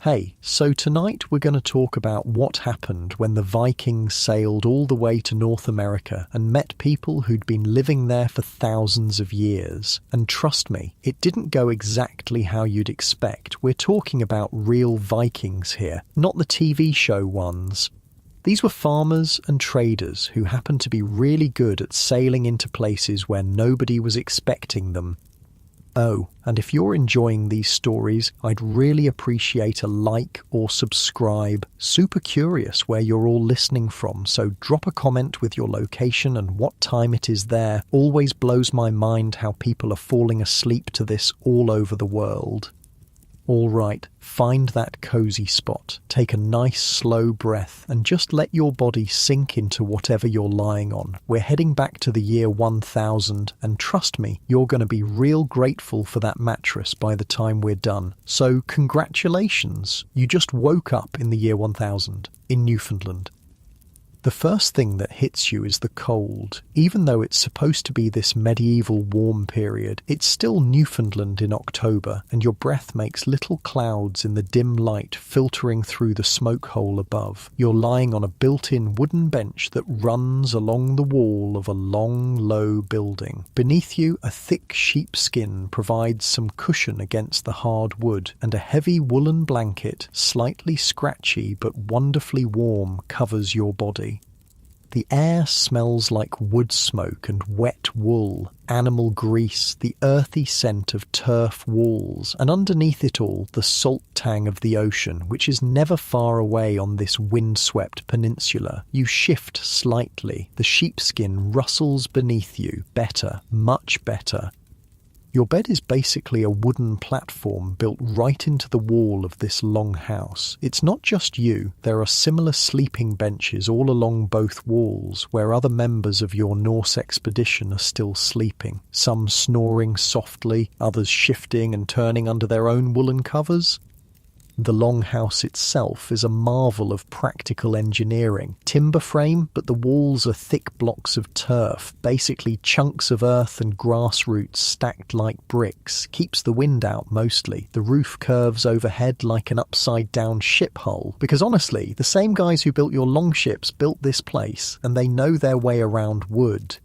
Hey, so tonight we're going to talk about what happened when the Vikings sailed all the way to North America and met people who'd been living there for thousands of years. And trust me, it didn't go exactly how you'd expect. We're talking about real Vikings here, not the TV show ones. These were farmers and traders who happened to be really good at sailing into places where nobody was expecting them. Oh, and if you're enjoying these stories, I'd really appreciate a like or subscribe. Super curious where you're all listening from, so drop a comment with your location and what time it is there. Always blows my mind how people are falling asleep to this all over the world. All right, find that cozy spot, take a nice slow breath and just let your body sink into whatever you're lying on. We're heading back to the year 1000 and trust me, you're going to be real grateful for that mattress by the time we're done. So congratulations, you just woke up in the year 1000 in Newfoundland. The first thing that hits you is the cold. Even though it's supposed to be this medieval warm period, it's still Newfoundland in October, and your breath makes little clouds in the dim light filtering through the smoke hole above. You're lying on a built-in wooden bench that runs along the wall of a long, low building. Beneath you, a thick sheepskin provides some cushion against the hard wood, and a heavy woolen blanket, slightly scratchy but wonderfully warm, covers your body. The air smells like wood smoke and wet wool, animal grease, the earthy scent of turf walls, and underneath it all, the salt tang of the ocean, which is never far away on this windswept peninsula. You shift slightly. The sheepskin rustles beneath you. Better, much better. Your bed is basically a wooden platform built right into the wall of this long house. It's not just you. There are similar sleeping benches all along both walls where other members of your Norse expedition are still sleeping. Some snoring softly, others shifting and turning under their own woolen covers. The longhouse itself is a marvel of practical engineering. Timber frame, but the walls are thick blocks of turf, basically chunks of earth and grass roots stacked like bricks. Keeps the wind out mostly. The roof curves overhead like an upside-down ship hull. Because honestly, the same guys who built your longships built this place, and they know their way around wood.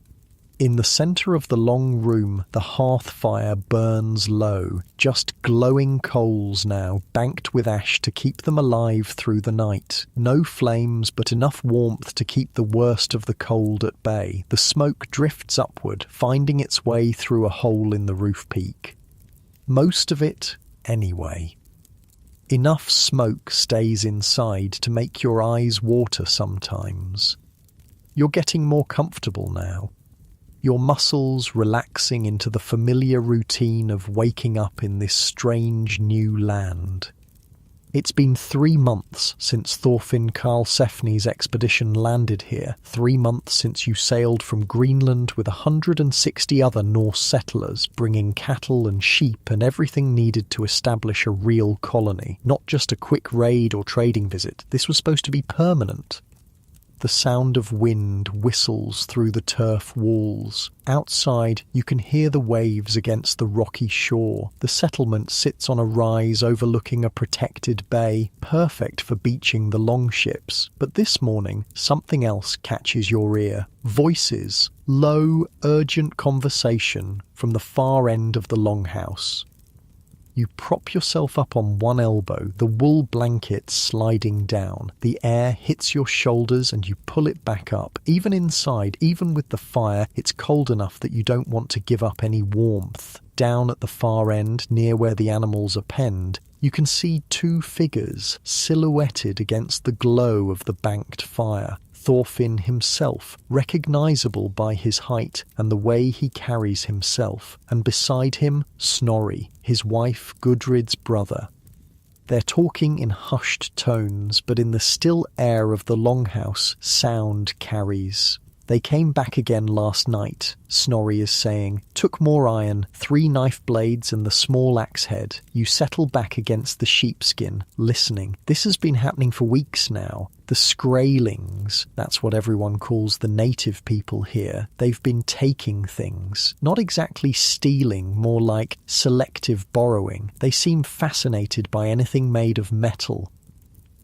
In the centre of the long room, the hearth fire burns low, just glowing coals now, banked with ash to keep them alive through the night. No flames, but enough warmth to keep the worst of the cold at bay. The smoke drifts upward, finding its way through a hole in the roof peak. Most of it, anyway. Enough smoke stays inside to make your eyes water sometimes. You're getting more comfortable now. Your muscles relaxing into the familiar routine of waking up in this strange new land. It's been 3 months since Thorfinn Karlsefni's expedition landed here, 3 months since you sailed from Greenland with 160 other Norse settlers, bringing cattle and sheep and everything needed to establish a real colony, not just a quick raid or trading visit. This was supposed to be permanent. The sound of wind whistles through the turf walls. Outside, you can hear the waves against the rocky shore. The settlement sits on a rise overlooking a protected bay, perfect for beaching the longships. But this morning, something else catches your ear. Voices, low, urgent conversation from the far end of the longhouse. You prop yourself up on one elbow, the wool blanket sliding down. The air hits your shoulders and you pull it back up. Even inside, even with the fire, it's cold enough that you don't want to give up any warmth. Down at the far end, near where the animals are penned, you can see 2 figures silhouetted against the glow of the banked fire. Thorfinn himself, recognisable by his height and the way he carries himself, and beside him, Snorri, his wife Gudrid's brother. They're talking in hushed tones, but in the still air of the longhouse, sound carries. They came back again last night, Snorri is saying. Took more iron, 3 knife blades and the small axe head. You settle back against the sheepskin, listening. This has been happening for weeks now. The Skraelings, that's what everyone calls the native people here, they've been taking things. Not exactly stealing, more like selective borrowing. They seem fascinated by anything made of metal.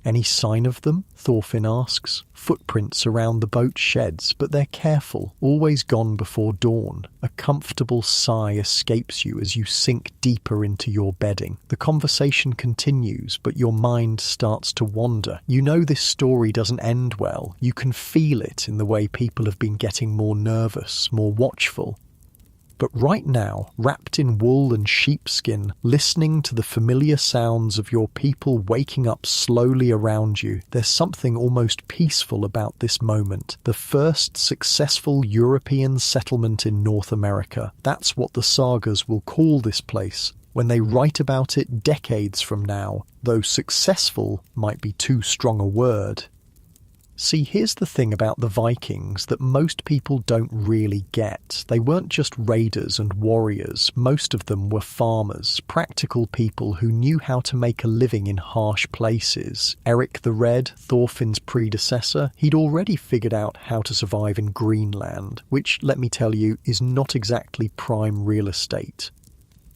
Any sign of them? Thorfinn asks. Footprints around the boat sheds, but they're careful, always gone before dawn. A comfortable sigh escapes you as you sink deeper into your bedding. The conversation continues, but your mind starts to wander. You know this story doesn't end well. You can feel it in the way people have been getting more nervous, more watchful. But right now, wrapped in wool and sheepskin, listening to the familiar sounds of your people waking up slowly around you, there's something almost peaceful about this moment. The first successful European settlement in North America. That's what the sagas will call this place when they write about it decades from now, though successful might be too strong a word. See, here's the thing about the Vikings that most people don't really get. They weren't just raiders and warriors. Most of them were farmers, practical people who knew how to make a living in harsh places. Eric the Red, Thorfinn's predecessor, he'd already figured out how to survive in Greenland, which, let me tell you, is not exactly prime real estate.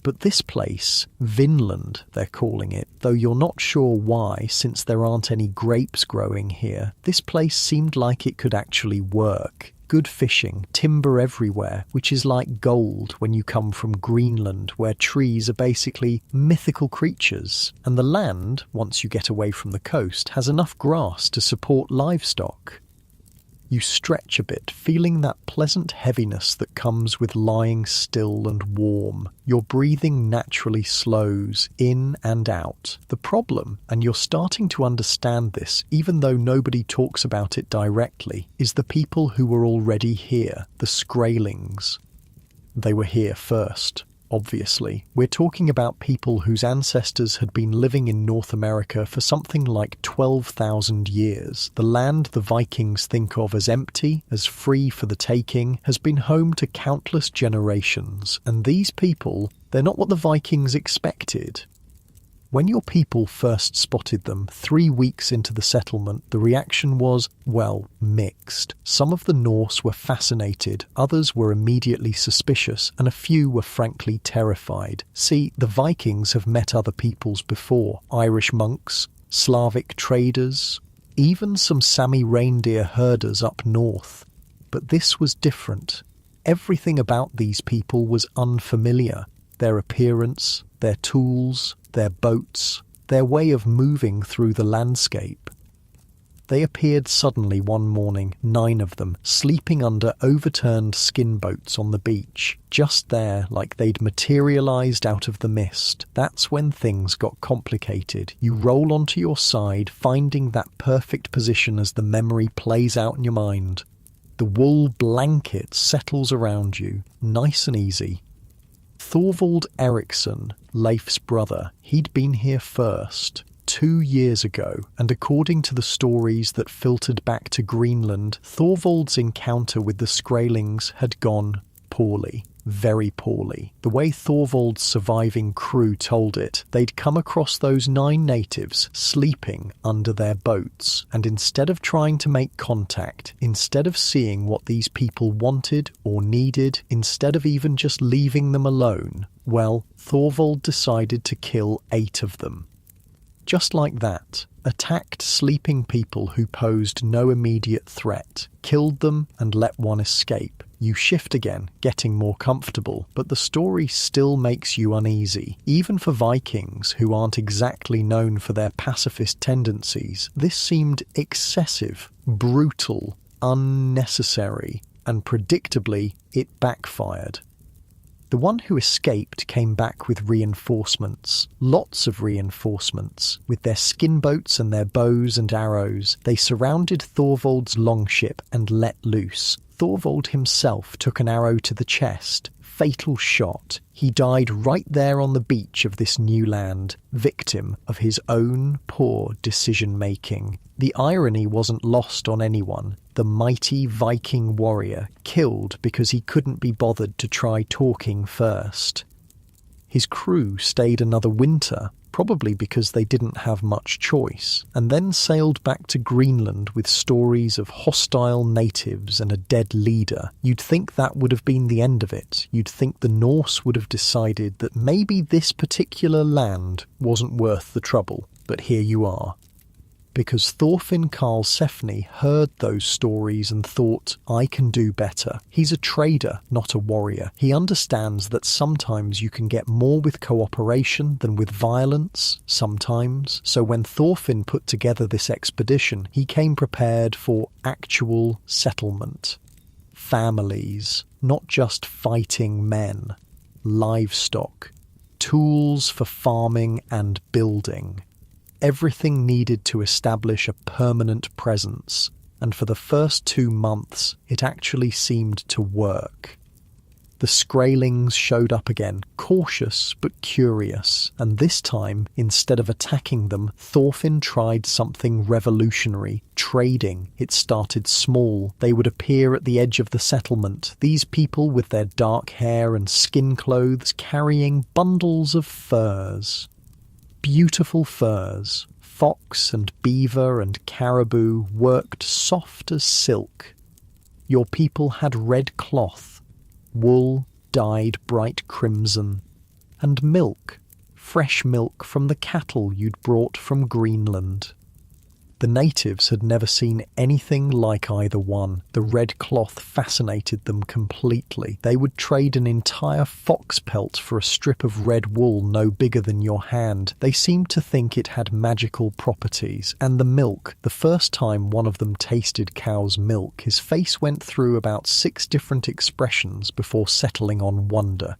But this place, Vinland, they're calling it, though you're not sure why since there aren't any grapes growing here, this place seemed like it could actually work. Good fishing, timber everywhere, which is like gold when you come from Greenland, where trees are basically mythical creatures. And the land, once you get away from the coast, has enough grass to support livestock. You stretch a bit, feeling that pleasant heaviness that comes with lying still and warm. Your breathing naturally slows in and out. The problem, and you're starting to understand this even though nobody talks about it directly, is the people who were already here, the Skraelings. They were here first. Obviously, we're talking about people whose ancestors had been living in North America for something like 12,000 years. The land the Vikings think of as empty, as free for the taking, has been home to countless generations. And these people, they're not what the Vikings expected. When your people first spotted them 3 weeks into the settlement, the reaction was, well, mixed. Some of the Norse were fascinated, others were immediately suspicious, and a few were frankly terrified. See, the Vikings have met other peoples before. Irish monks, Slavic traders, even some Sami reindeer herders up north. But this was different. Everything about these people was unfamiliar. Their appearance, their tools, their boats, their way of moving through the landscape. They appeared suddenly one morning, 9 of them, sleeping under overturned skin boats on the beach, just there like they'd materialised out of the mist. That's when things got complicated. You roll onto your side, finding that perfect position as the memory plays out in your mind. The wool blanket settles around you, nice and easy. Thorvald Eriksson, Leif's brother, he'd been here first, 2 years ago, and according to the stories that filtered back to Greenland, Thorvald's encounter with the Skraelings had gone poorly. Very poorly. The way Thorvald's surviving crew told it, they'd come across those 9 natives sleeping under their boats, and instead of trying to make contact, instead of seeing what these people wanted or needed, instead of even just leaving them alone, well, Thorvald decided to kill 8 of them. Just like that, attacked sleeping people who posed no immediate threat, killed them and let one escape. You shift again, getting more comfortable, but the story still makes you uneasy. Even for Vikings, who aren't exactly known for their pacifist tendencies, this seemed excessive, brutal, unnecessary, and predictably, it backfired. The one who escaped came back with reinforcements. Lots of reinforcements. With their skin boats and their bows and arrows, they surrounded Thorvald's longship and let loose. Thorvald himself took an arrow to the chest, fatal shot. He died right there on the beach of this new land, victim of his own poor decision-making. The irony wasn't lost on anyone. The mighty Viking warrior killed because he couldn't be bothered to try talking first. His crew stayed another winter, probably because they didn't have much choice, and then sailed back to Greenland with stories of hostile natives and a dead leader. You'd think that would have been the end of it. You'd think the Norse would have decided that maybe this particular land wasn't worth the trouble, but here you are. Because Thorfinn Karlsefni heard those stories and thought, I can do better. He's a trader, not a warrior. He understands that sometimes you can get more with cooperation than with violence, sometimes. So when Thorfinn put together this expedition, he came prepared for actual settlement. Families, not just fighting men. Livestock. Tools for farming and building. Everything needed to establish a permanent presence, and for the first 2 months it actually seemed to work. The Skraelings showed up again, cautious but curious, and this time, instead of attacking them, Thorfinn tried something revolutionary, trading. It started small. They would appear at the edge of the settlement, these people with their dark hair and skin clothes carrying bundles of furs. Beautiful furs, fox and beaver and caribou worked soft as silk. Your people had red cloth, wool dyed bright crimson, and milk, fresh milk from the cattle you'd brought from Greenland. The natives had never seen anything like either one. The red cloth fascinated them completely. They would trade an entire fox pelt for a strip of red wool no bigger than your hand. They seemed to think it had magical properties. And the milk, the first time one of them tasted cow's milk, his face went through about 6 different expressions before settling on wonder.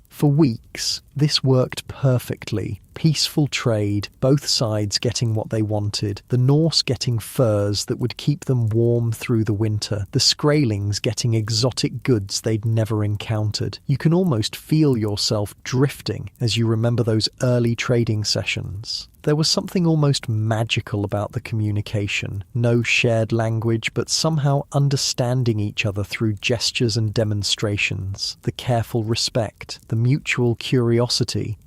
For weeks, this worked perfectly. Peaceful trade, both sides getting what they wanted, the Norse getting furs that would keep them warm through the winter, the Skraelings getting exotic goods they'd never encountered. You can almost feel yourself drifting as you remember those early trading sessions. There was something almost magical about the communication. No shared language, but somehow understanding each other through gestures and demonstrations. The careful respect, the mutual curiosity.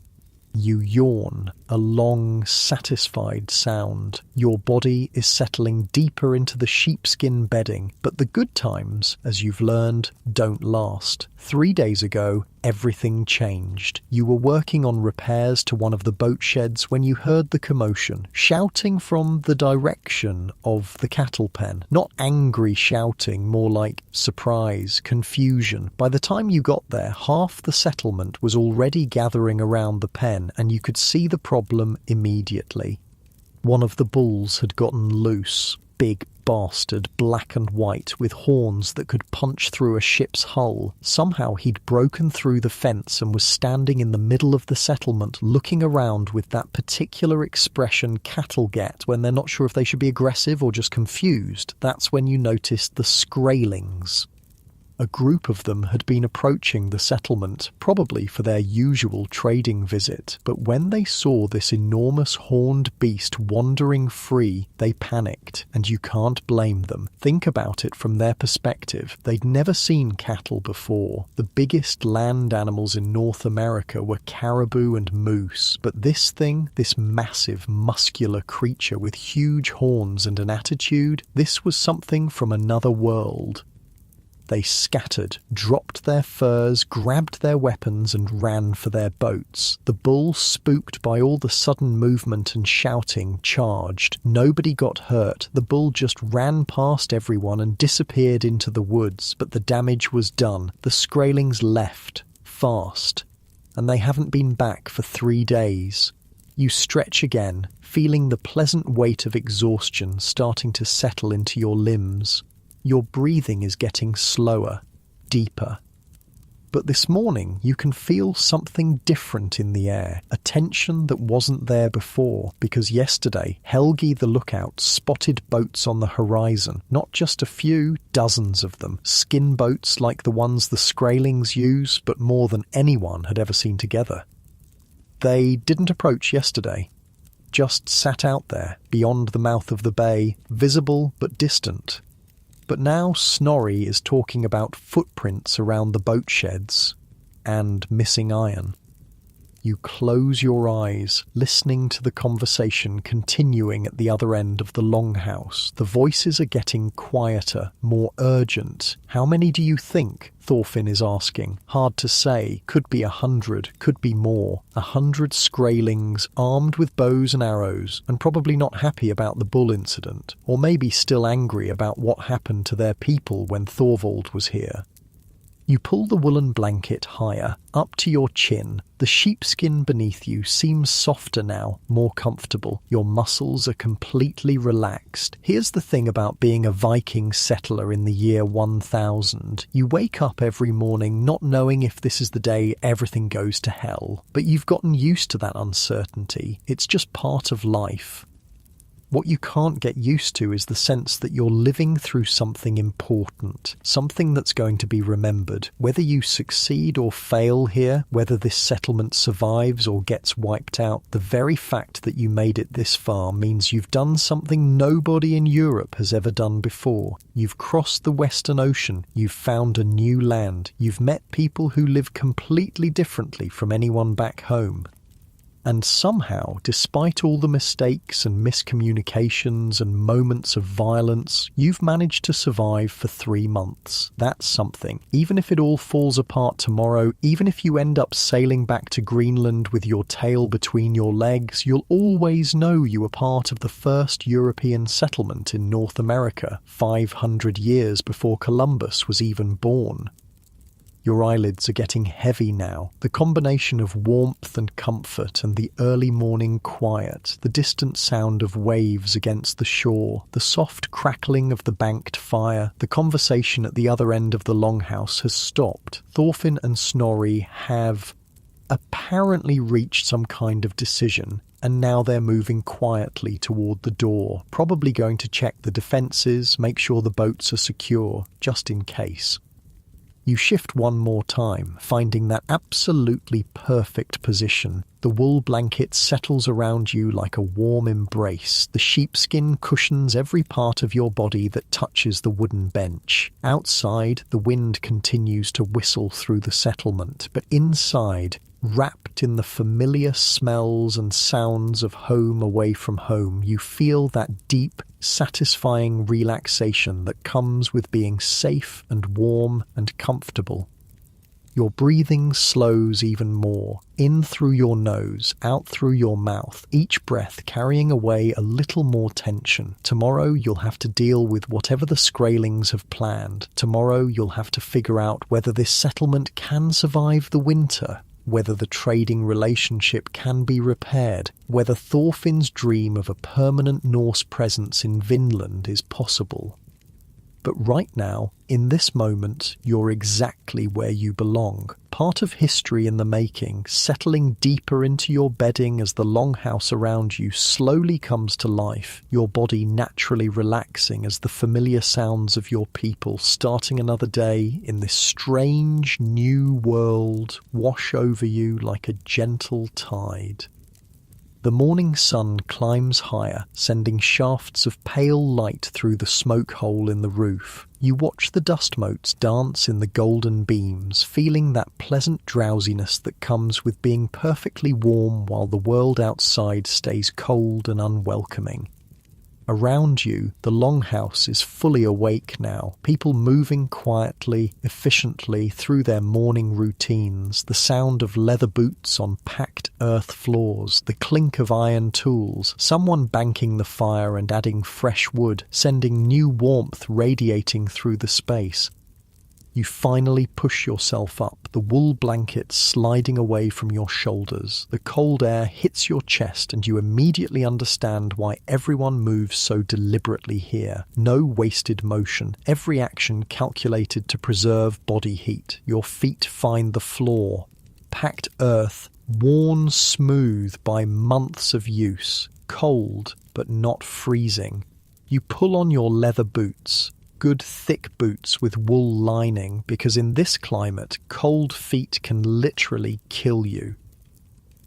You yawn, a long, satisfied sound. Your body is settling deeper into the sheepskin bedding, but the good times, as you've learned, don't last. 3 days ago, everything changed. You were working on repairs to one of the boat sheds when you heard the commotion, shouting from the direction of the cattle pen. Not angry shouting, more like surprise, confusion. By the time you got there, half the settlement was already gathering around the pen, and you could see the problem immediately. One of the bulls had gotten loose. Big bastard, black and white, with horns that could punch through a ship's hull. Somehow he'd broken through the fence and was standing in the middle of the settlement, looking around with that particular expression cattle get when they're not sure if they should be aggressive or just confused. That's when you noticed the Skraelings. A group of them had been approaching the settlement, probably for their usual trading visit, but when they saw this enormous horned beast wandering free, they panicked, and you can't blame them. Think about it from their perspective. They'd never seen cattle before. The biggest land animals in North America were caribou and moose, but this thing, this massive, muscular creature with huge horns and an attitude, this was something from another world. They scattered, dropped their furs, grabbed their weapons and ran for their boats. The bull, spooked by all the sudden movement and shouting, charged. Nobody got hurt. The bull just ran past everyone and disappeared into the woods, but the damage was done. The Skraelings left, fast, and they haven't been back for 3 days. You stretch again, feeling the pleasant weight of exhaustion starting to settle into your limbs. Your breathing is getting slower, deeper. But this morning, you can feel something different in the air, a tension that wasn't there before, because yesterday, Helgi the lookout spotted boats on the horizon, not just a few, dozens of them, skin boats like the ones the Skraelings use, but more than anyone had ever seen together. They didn't approach yesterday, just sat out there, beyond the mouth of the bay, visible but distant. But now Snorri is talking about footprints around the boat sheds and missing iron. You close your eyes, listening to the conversation continuing at the other end of the longhouse. The voices are getting quieter, more urgent. How many do you think? Thorfinn is asking. Hard to say. Could be 100, could be more. 100 Skraelings armed with bows and arrows, and probably not happy about the bull incident, or maybe still angry about what happened to their people when Thorvald was here. You pull the woolen blanket higher, up to your chin. The sheepskin beneath you seems softer now, more comfortable. Your muscles are completely relaxed. Here's the thing about being a Viking settler in the year 1000. You wake up every morning not knowing if this is the day everything goes to hell. But you've gotten used to that uncertainty. It's just part of life. What you can't get used to is the sense that you're living through something important, something that's going to be remembered. Whether you succeed or fail here, whether this settlement survives or gets wiped out, the very fact that you made it this far means you've done something nobody in Europe has ever done before. You've crossed the Western Ocean, you've found a new land, you've met people who live completely differently from anyone back home. And somehow, despite all the mistakes and miscommunications and moments of violence, you've managed to survive for 3 months. That's something. Even if it all falls apart tomorrow, even if you end up sailing back to Greenland with your tail between your legs, you'll always know you were part of the first European settlement in North America, 500 years before Columbus was even born. Your eyelids are getting heavy now. The combination of warmth and comfort and the early morning quiet, the distant sound of waves against the shore, the soft crackling of the banked fire, the conversation at the other end of the longhouse has stopped. Thorfinn and Snorri have apparently reached some kind of decision, and now they're moving quietly toward the door, probably going to check the defences, make sure the boats are secure, just in case. You shift one more time, finding that absolutely perfect position. The wool blanket settles around you like a warm embrace. The sheepskin cushions every part of your body that touches the wooden bench. Outside, the wind continues to whistle through the settlement, but inside, wrapped in the familiar smells and sounds of home away from home, you feel that deep, satisfying relaxation that comes with being safe and warm and comfortable. Your breathing slows even more, in through your nose, out through your mouth, each breath carrying away a little more tension. Tomorrow you'll have to deal with whatever the Skraelings have planned. Tomorrow you'll have to figure out whether this settlement can survive the winter, whether the trading relationship can be repaired, whether Thorfinn's dream of a permanent Norse presence in Vinland is possible. But right now, in this moment, you're exactly where you belong. Part of history in the making, settling deeper into your bedding as the longhouse around you slowly comes to life, your body naturally relaxing as the familiar sounds of your people starting another day in this strange new world wash over you like a gentle tide. The morning sun climbs higher, sending shafts of pale light through the smoke hole in the roof. You watch the dust motes dance in the golden beams, feeling that pleasant drowsiness that comes with being perfectly warm while the world outside stays cold and unwelcoming. Around you, the longhouse is fully awake now, people moving quietly, efficiently through their morning routines, the sound of leather boots on packed earth floors, the clink of iron tools, someone banking the fire and adding fresh wood, sending new warmth radiating through the space. You finally push yourself up, the wool blankets sliding away from your shoulders. The cold air hits your chest and you immediately understand why everyone moves so deliberately here. No wasted motion, every action calculated to preserve body heat. Your feet find the floor. Packed earth, worn smooth by months of use. Cold, but not freezing. You pull on your leather boots. Good thick boots with wool lining, because in this climate, cold feet can literally kill you.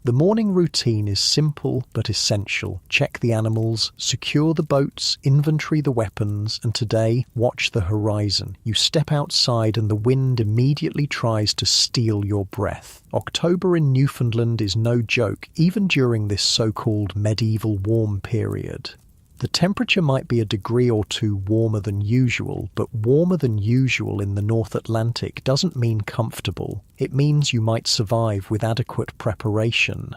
The morning routine is simple but essential. Check the animals, secure the boats, inventory the weapons, and today, watch the horizon. You step outside and the wind immediately tries to steal your breath. October in Newfoundland is no joke, even during this so-called medieval warm period. The temperature might be a degree or two warmer than usual, but warmer than usual in the North Atlantic doesn't mean comfortable. It means you might survive with adequate preparation.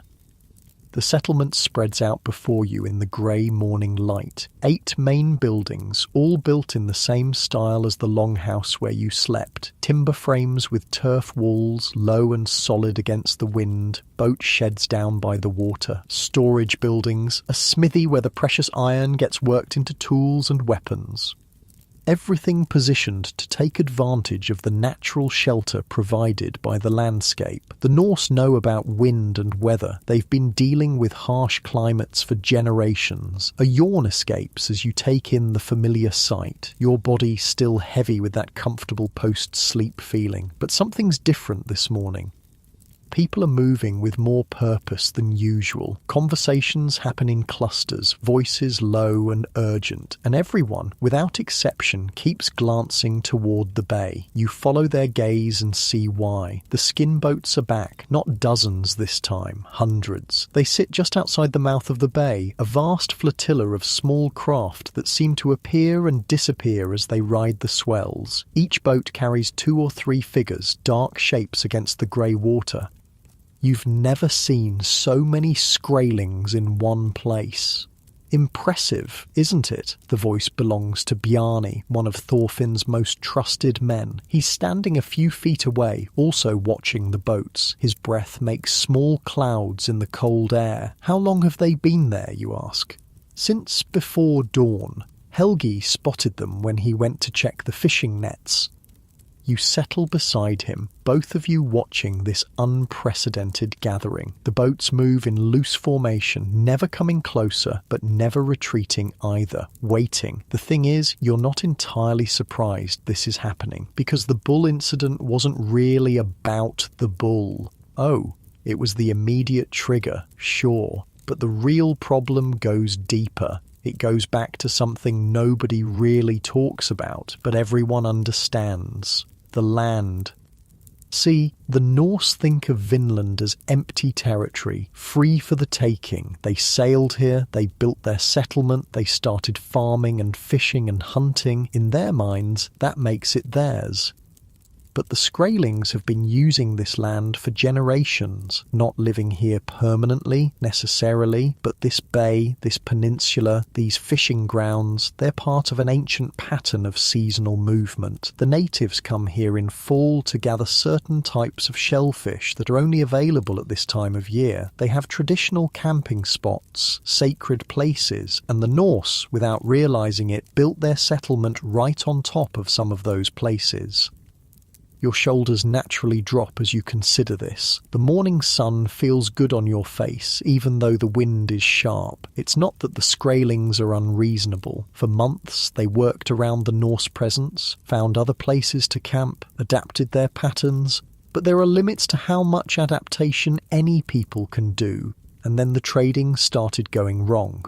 The settlement spreads out before you in the grey morning light. 8 main buildings, all built in the same style as the longhouse where you slept. Timber frames with turf walls, low and solid against the wind. Boat sheds down by the water. Storage buildings. A smithy where the precious iron gets worked into tools and weapons. Everything positioned to take advantage of the natural shelter provided by the landscape. The Norse know about wind and weather. They've been dealing with harsh climates for generations. A yawn escapes as you take in the familiar sight, your body still heavy with that comfortable post-sleep feeling. But something's different this morning. People are moving with more purpose than usual. Conversations happen in clusters, voices low and urgent, and everyone, without exception, keeps glancing toward the bay. You follow their gaze and see why. The skin boats are back, not dozens this time, hundreds. They sit just outside the mouth of the bay, a vast flotilla of small craft that seem to appear and disappear as they ride the swells. Each boat carries 2 or 3 figures, dark shapes against the grey water. You've never seen so many Skraelings in one place. Impressive, isn't it? The voice belongs to Bjarni, one of Thorfinn's most trusted men. He's standing a few feet away, also watching the boats. His breath makes small clouds in the cold air. How long have they been there, you ask? Since before dawn. Helgi spotted them when he went to check the fishing nets. You settle beside him, both of you watching this unprecedented gathering. The boats move in loose formation, never coming closer, but never retreating either, waiting. The thing is, you're not entirely surprised this is happening, because the bull incident wasn't really about the bull. Oh, it was the immediate trigger, sure, but the real problem goes deeper. It goes back to something nobody really talks about, but everyone understands. The land. See, the Norse think of Vinland as empty territory, free for the taking. They sailed here, they built their settlement, they started farming and fishing and hunting. In their minds, that makes it theirs. But the Skraelings have been using this land for generations, not living here permanently, necessarily, but this bay, this peninsula, these fishing grounds, they're part of an ancient pattern of seasonal movement. The natives come here in fall to gather certain types of shellfish that are only available at this time of year. They have traditional camping spots, sacred places, and the Norse, without realizing it, built their settlement right on top of some of those places. Your shoulders naturally drop as you consider this. The morning sun feels good on your face, even though the wind is sharp. It's not that the Skraelings are unreasonable. For months, they worked around the Norse presence, found other places to camp, adapted their patterns. But there are limits to how much adaptation any people can do. And then the trading started going wrong.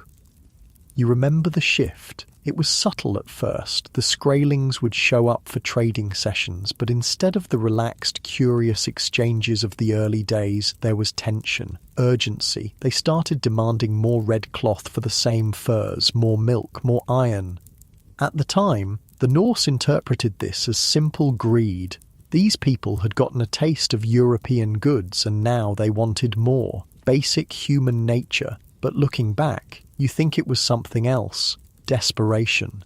You remember the shift. It was subtle at first. The Skraelings would show up for trading sessions, but instead of the relaxed, curious exchanges of the early days, there was tension, urgency. They started demanding more red cloth for the same furs, more milk, more iron. At the time, the Norse interpreted this as simple greed. These people had gotten a taste of European goods, and now they wanted more. Basic human nature. But looking back, you think it was something else. Desperation.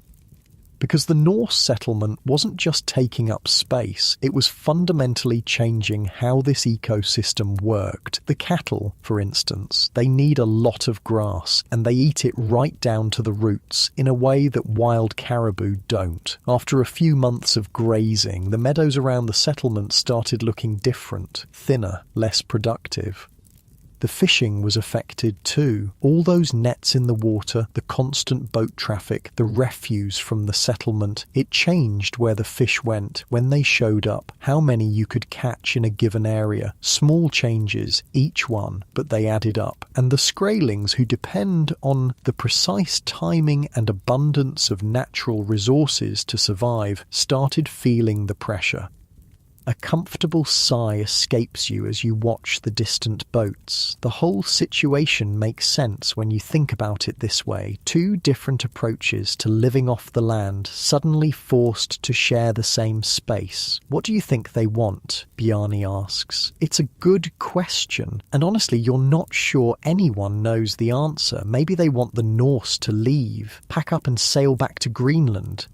because the Norse settlement wasn't just taking up space, it was fundamentally changing how this ecosystem worked. The cattle, for instance, they need a lot of grass, and they eat it right down to the roots in a way that wild caribou don't. After a few months of grazing, the meadows around the settlement started looking different, thinner, less productive. The fishing was affected too. All those nets in the water, the constant boat traffic, the refuse from the settlement, it changed where the fish went, when they showed up, how many you could catch in a given area. Small changes, each one, but they added up. And the Skraelings, who depend on the precise timing and abundance of natural resources to survive, started feeling the pressure. A comfortable sigh escapes you as you watch the distant boats. The whole situation makes sense when you think about it this way. Two different approaches to living off the land, suddenly forced to share the same space. What do you think they want? Bjarni asks. It's a good question, and honestly you're not sure anyone knows the answer. Maybe they want the Norse to leave, pack up and sail back to Greenland.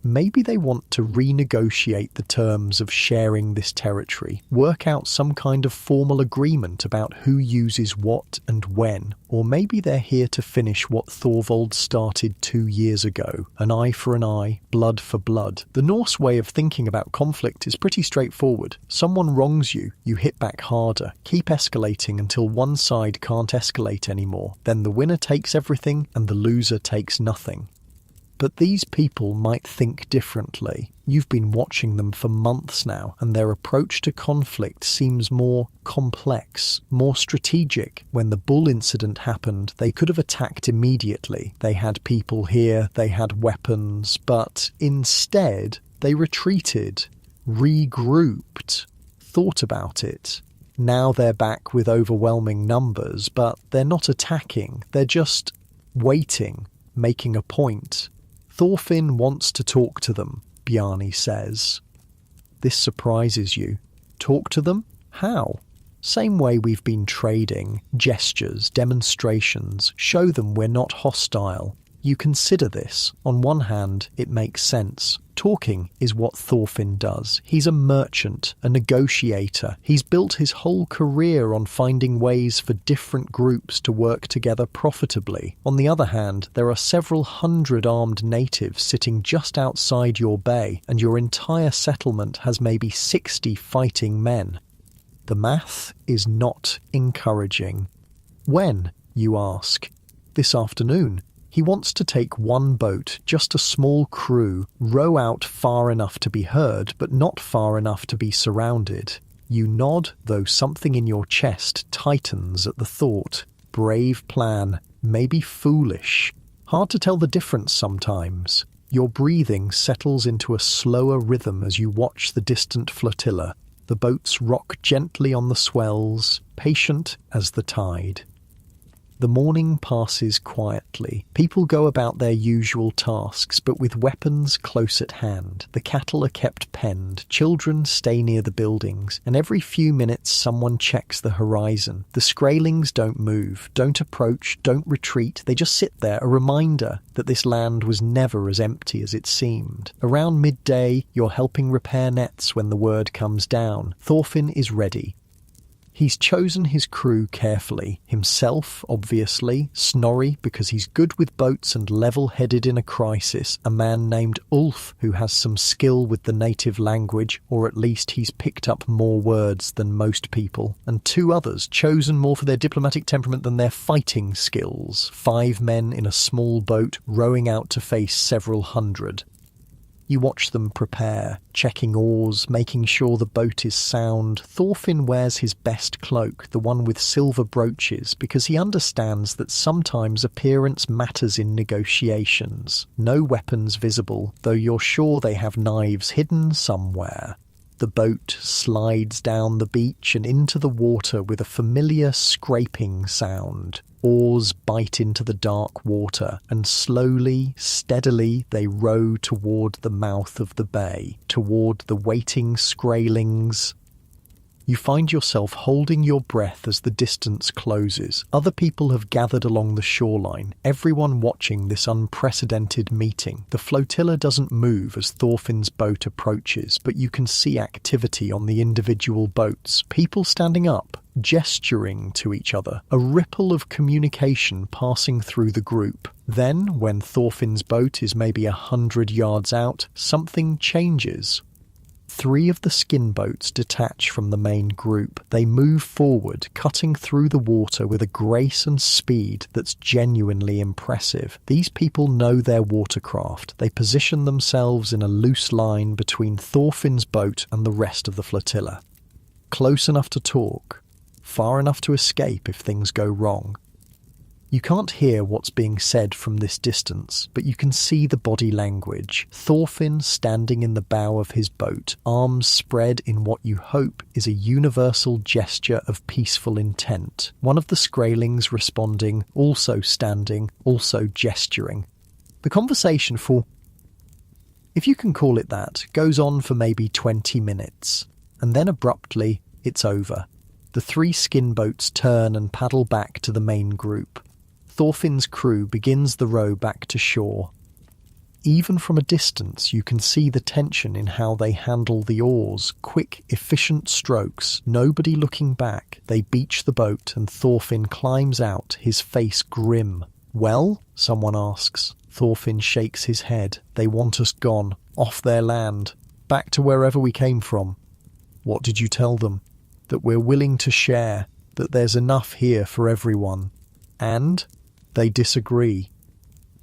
Maybe they want to renegotiate the terms of sharing this territory, work out some kind of formal agreement about who uses what and when. Or maybe they're here to finish what Thorvald started 2 years ago. An eye for an eye, blood for blood. The Norse way of thinking about conflict is pretty straightforward. Someone wrongs you, you hit back harder. Keep escalating until one side can't escalate anymore. Then the winner takes everything and the loser takes nothing. But these people might think differently. You've been watching them for months now, and their approach to conflict seems more complex, more strategic. When the bull incident happened, they could have attacked immediately. They had people here, they had weapons, but instead they retreated, regrouped, thought about it. Now they're back with overwhelming numbers, but they're not attacking, they're just waiting, making a point. Thorfinn wants to talk to them, Bjarni says. This surprises you. Talk to them? How? Same way we've been trading. Gestures, demonstrations. Show them we're not hostile. You consider this. On one hand, it makes sense. Talking is what Thorfinn does. He's a merchant, a negotiator. He's built his whole career on finding ways for different groups to work together profitably. On the other hand, there are several hundred armed natives sitting just outside your bay, and your entire settlement has maybe 60 fighting men. The math is not encouraging. When, you ask? This afternoon. He wants to take one boat, just a small crew, row out far enough to be heard, but not far enough to be surrounded. You nod, though something in your chest tightens at the thought. Brave plan, maybe foolish. Hard to tell the difference sometimes. Your breathing settles into a slower rhythm as you watch the distant flotilla. The boats rock gently on the swells, patient as the tide. The morning passes quietly. People go about their usual tasks, but with weapons close at hand. The cattle are kept penned, children stay near the buildings, and every few minutes someone checks the horizon. The Skraelings don't move, don't approach, don't retreat. They just sit there, a reminder that this land was never as empty as it seemed. Around midday, you're helping repair nets when the word comes down. Thorfinn is ready. He's chosen his crew carefully. Himself, obviously, Snorri because he's good with boats and level-headed in a crisis, a man named Ulf who has some skill with the native language, or at least he's picked up more words than most people, and 2 others chosen more for their diplomatic temperament than their fighting skills. 5 men in a small boat rowing out to face several hundred. You watch them prepare, checking oars, making sure the boat is sound. Thorfinn wears his best cloak, the one with silver brooches, because he understands that sometimes appearance matters in negotiations. No weapons visible, though you're sure they have knives hidden somewhere. The boat slides down the beach and into the water with a familiar scraping sound. Oars bite into the dark water, and slowly, steadily they row toward the mouth of the bay, toward the waiting Skraelings. You find yourself holding your breath as the distance closes. Other people have gathered along the shoreline, everyone watching this unprecedented meeting. The flotilla doesn't move as Thorfinn's boat approaches, but you can see activity on the individual boats, people standing up, gesturing to each other, a ripple of communication passing through the group. Then, when Thorfinn's boat is maybe 100 yards out, something changes. 3 of the skin boats detach from the main group. They move forward, cutting through the water with a grace and speed that's genuinely impressive. These people know their watercraft. They position themselves in a loose line between Thorfinn's boat and the rest of the flotilla. Close enough to talk, far enough to escape if things go wrong. You can't hear what's being said from this distance, but you can see the body language. Thorfinn standing in the bow of his boat, arms spread in what you hope is a universal gesture of peaceful intent. One of the Skraelings responding, also standing, also gesturing. The conversation for, if you can call it that, goes on for maybe 20 minutes, and then abruptly it's over. The 3 skin boats turn and paddle back to the main group. Thorfinn's crew begins the row back to shore. Even from a distance, you can see the tension in how they handle the oars. Quick, efficient strokes, nobody looking back. They beach the boat and Thorfinn climbs out, his face grim. "Well?" someone asks. Thorfinn shakes his head. "They want us gone, off their land, back to wherever we came from." "What did you tell them?" "That we're willing to share, that there's enough here for everyone." "And?" They disagree.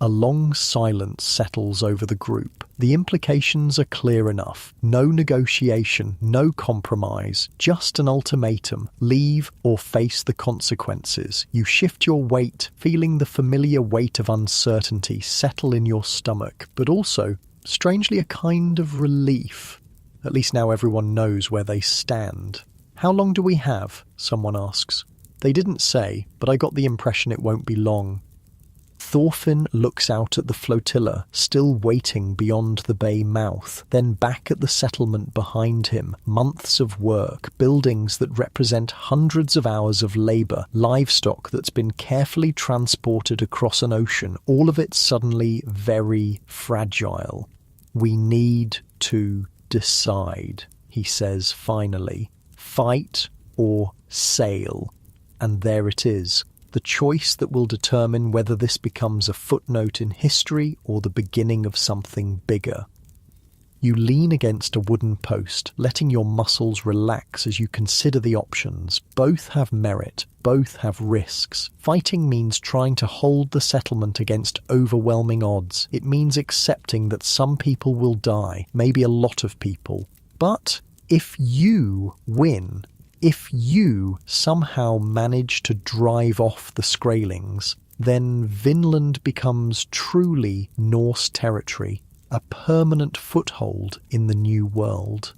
A long silence settles over the group. The implications are clear enough. No negotiation, no compromise, just an ultimatum. Leave or face the consequences. You shift your weight, feeling the familiar weight of uncertainty settle in your stomach, but also, strangely, a kind of relief. At least now everyone knows where they stand. "How long do we have?" someone asks. They didn't say, but I got the impression it won't be long. Thorfinn looks out at the flotilla, still waiting beyond the bay mouth, then back at the settlement behind him. Months of work, buildings that represent hundreds of hours of labour, livestock that's been carefully transported across an ocean, all of it suddenly very fragile. "We need to decide," he says finally. "Fight or sail." And there it is, the choice that will determine whether this becomes a footnote in history or the beginning of something bigger. You lean against a wooden post, letting your muscles relax as you consider the options. Both have merit, both have risks. Fighting means trying to hold the settlement against overwhelming odds. It means accepting that some people will die, maybe a lot of people. But if you win, if you somehow manage to drive off the Skraelings, then Vinland becomes truly Norse territory, a permanent foothold in the new world.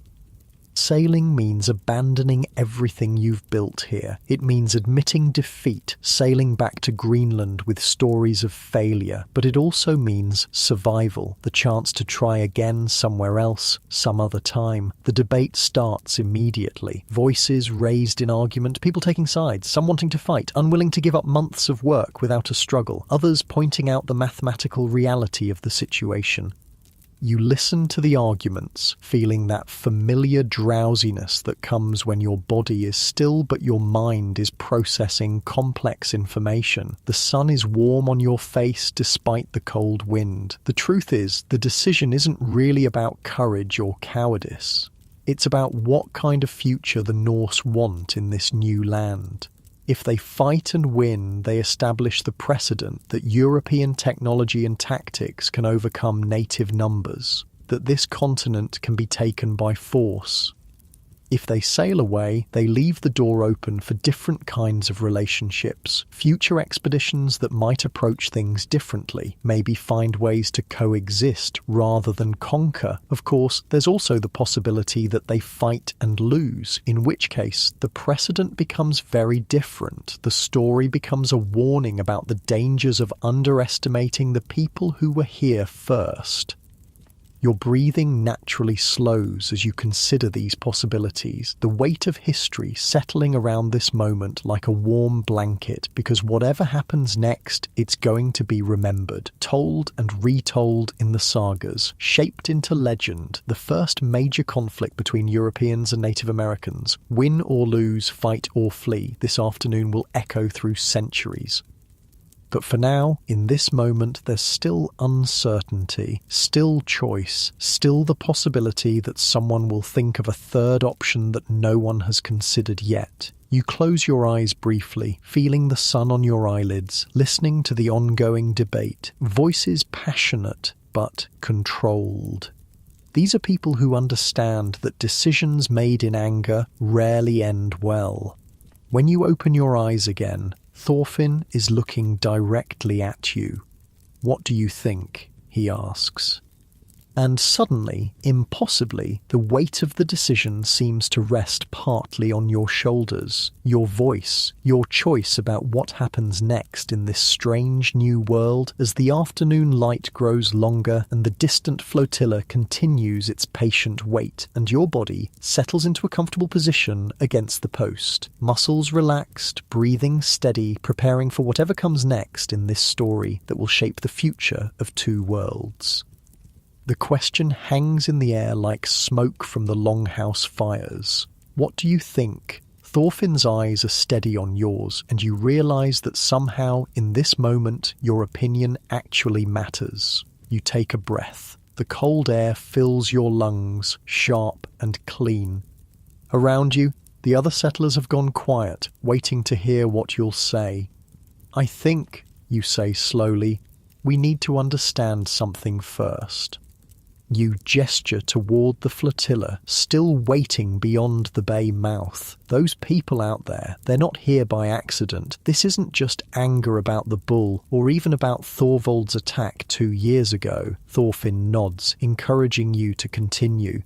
Sailing means abandoning everything you've built here. It means admitting defeat, sailing back to Greenland with stories of failure. But it also means survival, the chance to try again somewhere else, some other time. The debate starts immediately. Voices raised in argument, people taking sides, some wanting to fight, unwilling to give up months of work without a struggle, others pointing out the mathematical reality of the situation. You listen to the arguments, feeling that familiar drowsiness that comes when your body is still but your mind is processing complex information. The sun is warm on your face despite the cold wind. The truth is, the decision isn't really about courage or cowardice. It's about what kind of future the Norse want in this new land. If they fight and win, they establish the precedent that European technology and tactics can overcome native numbers, that this continent can be taken by force. If they sail away, they leave the door open for different kinds of relationships, future expeditions that might approach things differently, maybe find ways to coexist rather than conquer. Of course, there's also the possibility that they fight and lose, in which case the precedent becomes very different. The story becomes a warning about the dangers of underestimating the people who were here first. Your breathing naturally slows as you consider these possibilities, the weight of history settling around this moment like a warm blanket, because whatever happens next, it's going to be remembered, told and retold in the sagas, shaped into legend. The first major conflict between Europeans and Native Americans, win or lose, fight or flee, this afternoon will echo through centuries. But for now, in this moment, there's still uncertainty, still choice, still the possibility that someone will think of a third option that no one has considered yet. You close your eyes briefly, feeling the sun on your eyelids, listening to the ongoing debate, voices passionate but controlled. These are people who understand that decisions made in anger rarely end well. When you open your eyes again, Thorfinn is looking directly at you. "What do you think?" he asks. And suddenly, impossibly, the weight of the decision seems to rest partly on your shoulders. Your voice, your choice about what happens next in this strange new world as the afternoon light grows longer and the distant flotilla continues its patient wait, and your body settles into a comfortable position against the post. Muscles relaxed, breathing steady, preparing for whatever comes next in this story that will shape the future of two worlds. The question hangs in the air like smoke from the longhouse fires. What do you think? Thorfinn's eyes are steady on yours, and you realise that somehow, in this moment, your opinion actually matters. You take a breath. The cold air fills your lungs, sharp and clean. Around you, the other settlers have gone quiet, waiting to hear what you'll say. "I think," you say slowly, "we need to understand something first." You gesture toward the flotilla, still waiting beyond the bay mouth. Those people out there, they're not here by accident. This isn't just anger about the bull, or even about Thorvald's attack 2 years ago. Thorfinn nods, encouraging you to continue.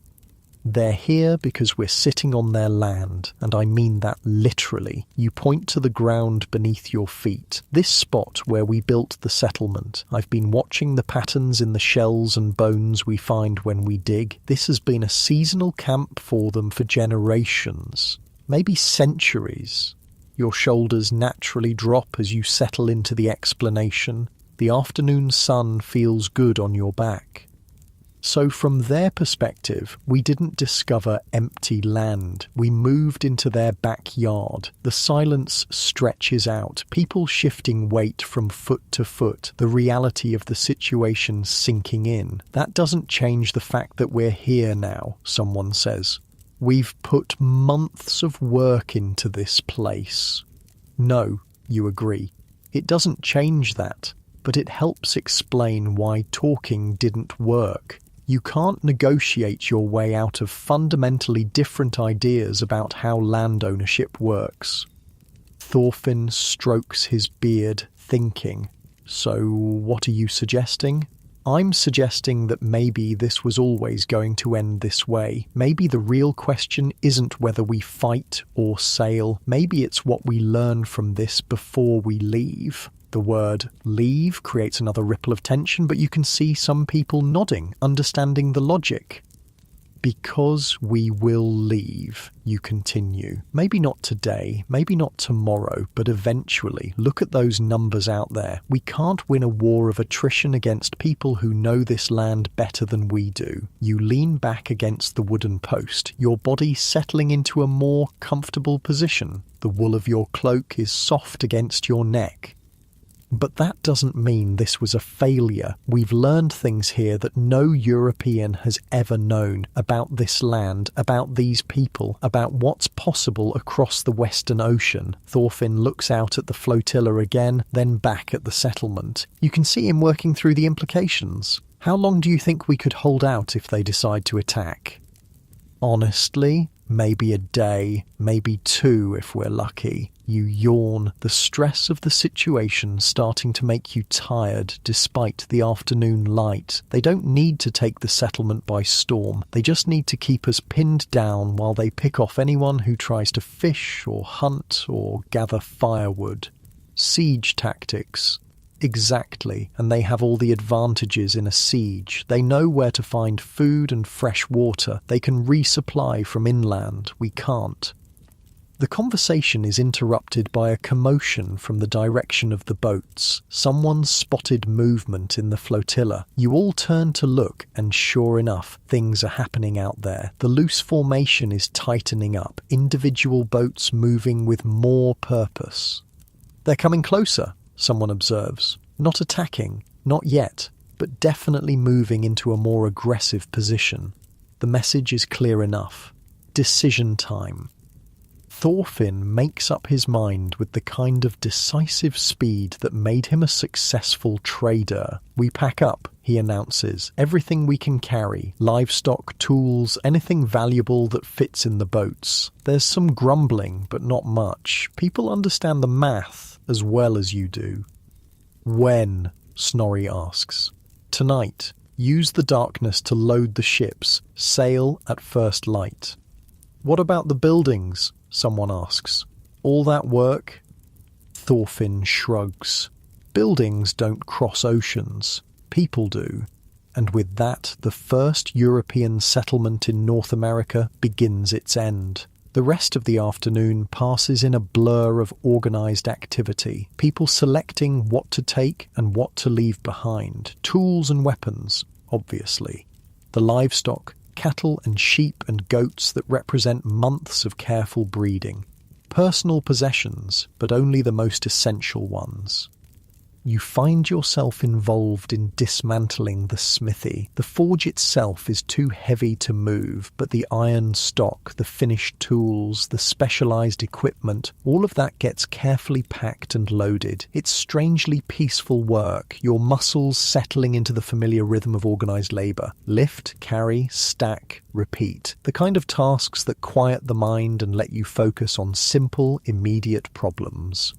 They're here because we're sitting on their land, and I mean that literally. You point to the ground beneath your feet. This spot where we built the settlement. I've been watching the patterns in the shells and bones we find when we dig. This has been a seasonal camp for them for generations, maybe centuries. Your shoulders naturally drop as you settle into the explanation. The afternoon sun feels good on your back. So from their perspective, we didn't discover empty land. We moved into their backyard. The silence stretches out, people shifting weight from foot to foot, the reality of the situation sinking in. That doesn't change the fact that we're here now, someone says. We've put months of work into this place. No, you agree. It doesn't change that, but it helps explain why talking didn't work. You can't negotiate your way out of fundamentally different ideas about how land ownership works. Thorfinn strokes his beard, thinking. So what are you suggesting? I'm suggesting that maybe this was always going to end this way. Maybe the real question isn't whether we fight or sail. Maybe it's what we learn from this before we leave. The word leave creates another ripple of tension, but you can see some people nodding, understanding the logic. Because we will leave, you continue. Maybe not today, maybe not tomorrow, but eventually. Look at those numbers out there. We can't win a war of attrition against people who know this land better than we do. You lean back against the wooden post, your body settling into a more comfortable position. The wool of your cloak is soft against your neck. But that doesn't mean this was a failure. We've learned things here that no European has ever known about this land, about these people, about what's possible across the Western Ocean. Thorfinn looks out at the flotilla again, then back at the settlement. You can see him working through the implications. How long do you think we could hold out if they decide to attack? Honestly, maybe a day, maybe 2 if we're lucky. You yawn, the stress of the situation starting to make you tired despite the afternoon light. They don't need to take the settlement by storm. They just need to keep us pinned down while they pick off anyone who tries to fish or hunt or gather firewood. Siege tactics. Exactly, and they have all the advantages in a siege. They know where to find food and fresh water. They can resupply from inland. We can't. The conversation is interrupted by a commotion from the direction of the boats. Someone spotted movement in the flotilla. You all turn to look, and sure enough, things are happening out there. The loose formation is tightening up, individual boats moving with more purpose. "They're coming closer," someone observes. "Not attacking, not yet, but definitely moving into a more aggressive position." The message is clear enough. Decision time. Thorfinn makes up his mind with the kind of decisive speed that made him a successful trader. "We pack up," he announces. "Everything we can carry, livestock, tools, anything valuable that fits in the boats." There's some grumbling, but not much. People understand the math as well as you do. "When?" Snorri asks. "Tonight. Use the darkness to load the ships. Sail at first light." "What about the buildings?" someone asks. "All that work?" Thorfinn shrugs. "Buildings don't cross oceans. People do." And with that, the first European settlement in North America begins its end. The rest of the afternoon passes in a blur of organised activity, people selecting what to take and what to leave behind, tools and weapons, obviously. The livestock, cattle and sheep and goats that represent months of careful breeding. Personal possessions, but only the most essential ones. You find yourself involved in dismantling the smithy. The forge itself is too heavy to move, but the iron stock, the finished tools, the specialised equipment, all of that gets carefully packed and loaded. It's strangely peaceful work, your muscles settling into the familiar rhythm of organised labour. Lift, carry, stack, repeat. The kind of tasks that quiet the mind and let you focus on simple, immediate problems.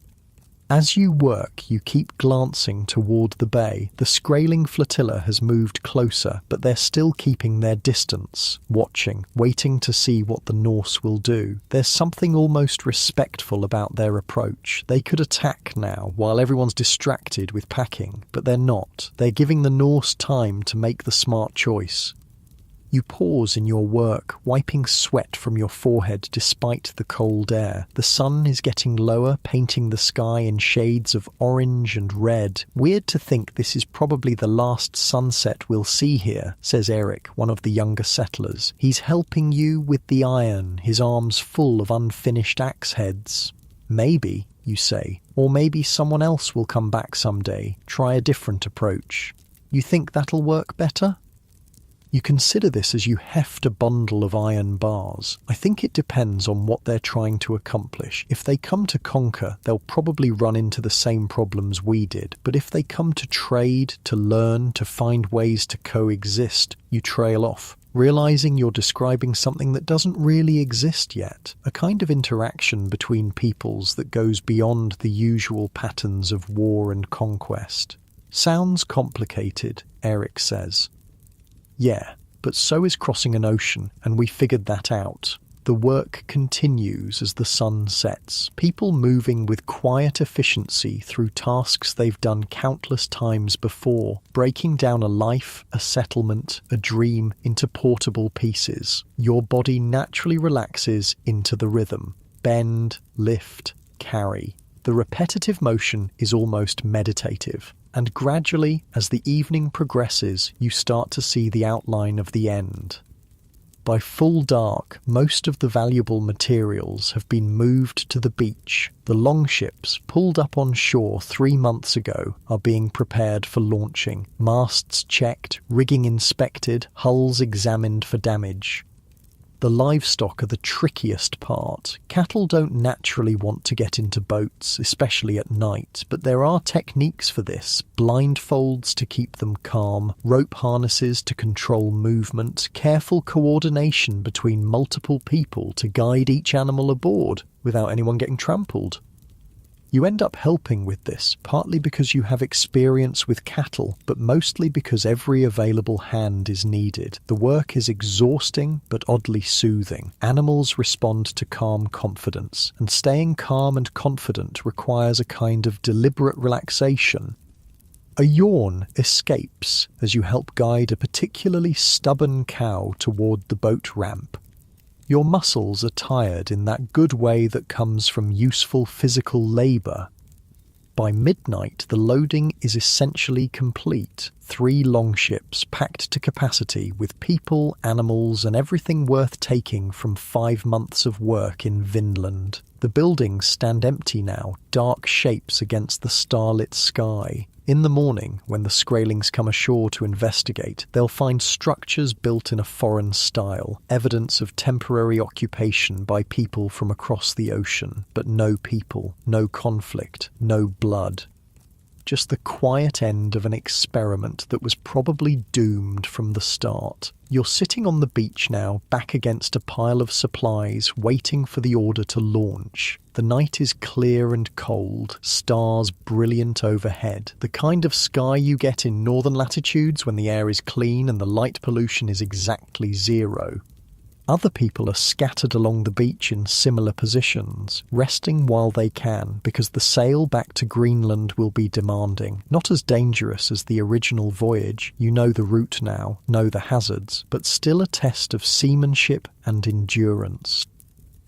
As you work, you keep glancing toward the bay. The Skraeling flotilla has moved closer, but they're still keeping their distance, watching, waiting to see what the Norse will do. There's something almost respectful about their approach. They could attack now, while everyone's distracted with packing, but they're not. They're giving the Norse time to make the smart choice. You pause in your work, wiping sweat from your forehead despite the cold air. The sun is getting lower, painting the sky in shades of orange and red. "Weird to think this is probably the last sunset we'll see here," says Eric, one of the younger settlers. He's helping you with the iron, his arms full of unfinished axe heads. "Maybe," you say, "or maybe someone else will come back someday, try a different approach. You think that'll work better?" You consider this as you heft a bundle of iron bars. I think it depends on what they're trying to accomplish. If they come to conquer, they'll probably run into the same problems we did. But if they come to trade, to learn, to find ways to coexist, you trail off, realizing you're describing something that doesn't really exist yet, a kind of interaction between peoples that goes beyond the usual patterns of war and conquest. "Sounds complicated," Eric says. "Yeah, but so is crossing an ocean, and we figured that out." The work continues as the sun sets, people moving with quiet efficiency through tasks they've done countless times before, breaking down a life, a settlement, a dream into portable pieces. Your body naturally relaxes into the rhythm. Bend, lift, carry. The repetitive motion is almost meditative. And gradually, as the evening progresses, you start to see the outline of the end. By full dark, most of the valuable materials have been moved to the beach. The longships, pulled up on shore 3 months ago, are being prepared for launching. Masts checked, rigging inspected, hulls examined for damage. The livestock are the trickiest part. Cattle don't naturally want to get into boats, especially at night, but there are techniques for this. Blindfolds to keep them calm, rope harnesses to control movement, careful coordination between multiple people to guide each animal aboard without anyone getting trampled. You end up helping with this, partly because you have experience with cattle, but mostly because every available hand is needed. The work is exhausting, but oddly soothing. Animals respond to calm confidence, and staying calm and confident requires a kind of deliberate relaxation. A yawn escapes as you help guide a particularly stubborn cow toward the boat ramp. Your muscles are tired in that good way that comes from useful physical labour. By midnight, the loading is essentially complete. 3 longships packed to capacity with people, animals, and everything worth taking from 5 months of work in Vinland. The buildings stand empty now, dark shapes against the starlit sky. In the morning, when the Skraelings come ashore to investigate, they'll find structures built in a foreign style, evidence of temporary occupation by people from across the ocean, but no people, no conflict, no blood. Just the quiet end of an experiment that was probably doomed from the start. You're sitting on the beach now, back against a pile of supplies, waiting for the order to launch. The night is clear and cold, stars brilliant overhead, the kind of sky you get in northern latitudes when the air is clean and the light pollution is exactly 0. Other people are scattered along the beach in similar positions, resting while they can, because the sail back to Greenland will be demanding. Not as dangerous as the original voyage, you know the route now, know the hazards, but still a test of seamanship and endurance.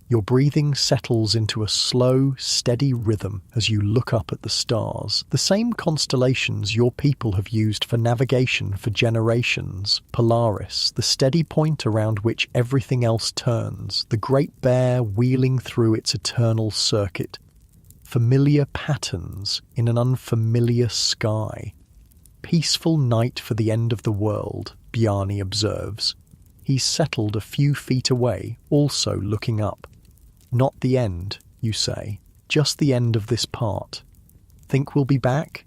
Your breathing settles into a slow, steady rhythm as you look up at the stars, the same constellations your people have used for navigation for generations. Polaris, the steady point around which everything else turns, the Great Bear wheeling through its eternal circuit. Familiar patterns in an unfamiliar sky. Peaceful night for the end of the world, Bjarni observes. He's settled a few feet away, also looking up. Not the end, you say, just the end of this part. Think we'll be back?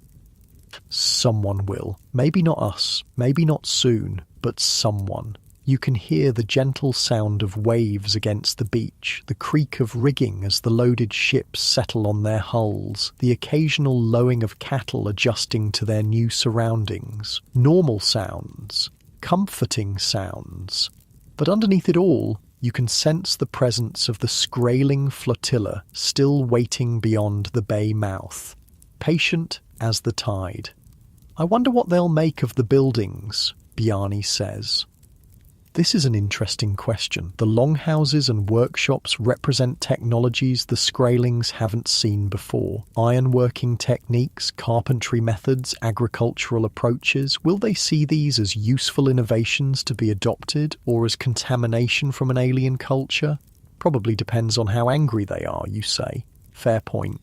Someone will. Maybe not us, maybe not soon, but someone. You can hear the gentle sound of waves against the beach, the creak of rigging as the loaded ships settle on their hulls, the occasional lowing of cattle adjusting to their new surroundings. Normal sounds, comforting sounds. But underneath it all, you can sense the presence of the Skraeling flotilla still waiting beyond the bay mouth, patient as the tide. I wonder what they'll make of the buildings, Bjarni says. This is an interesting question. The longhouses and workshops represent technologies the Skraelings haven't seen before. Ironworking techniques, carpentry methods, agricultural approaches. Will they see these as useful innovations to be adopted, or as contamination from an alien culture? Probably depends on how angry they are, you say. Fair point.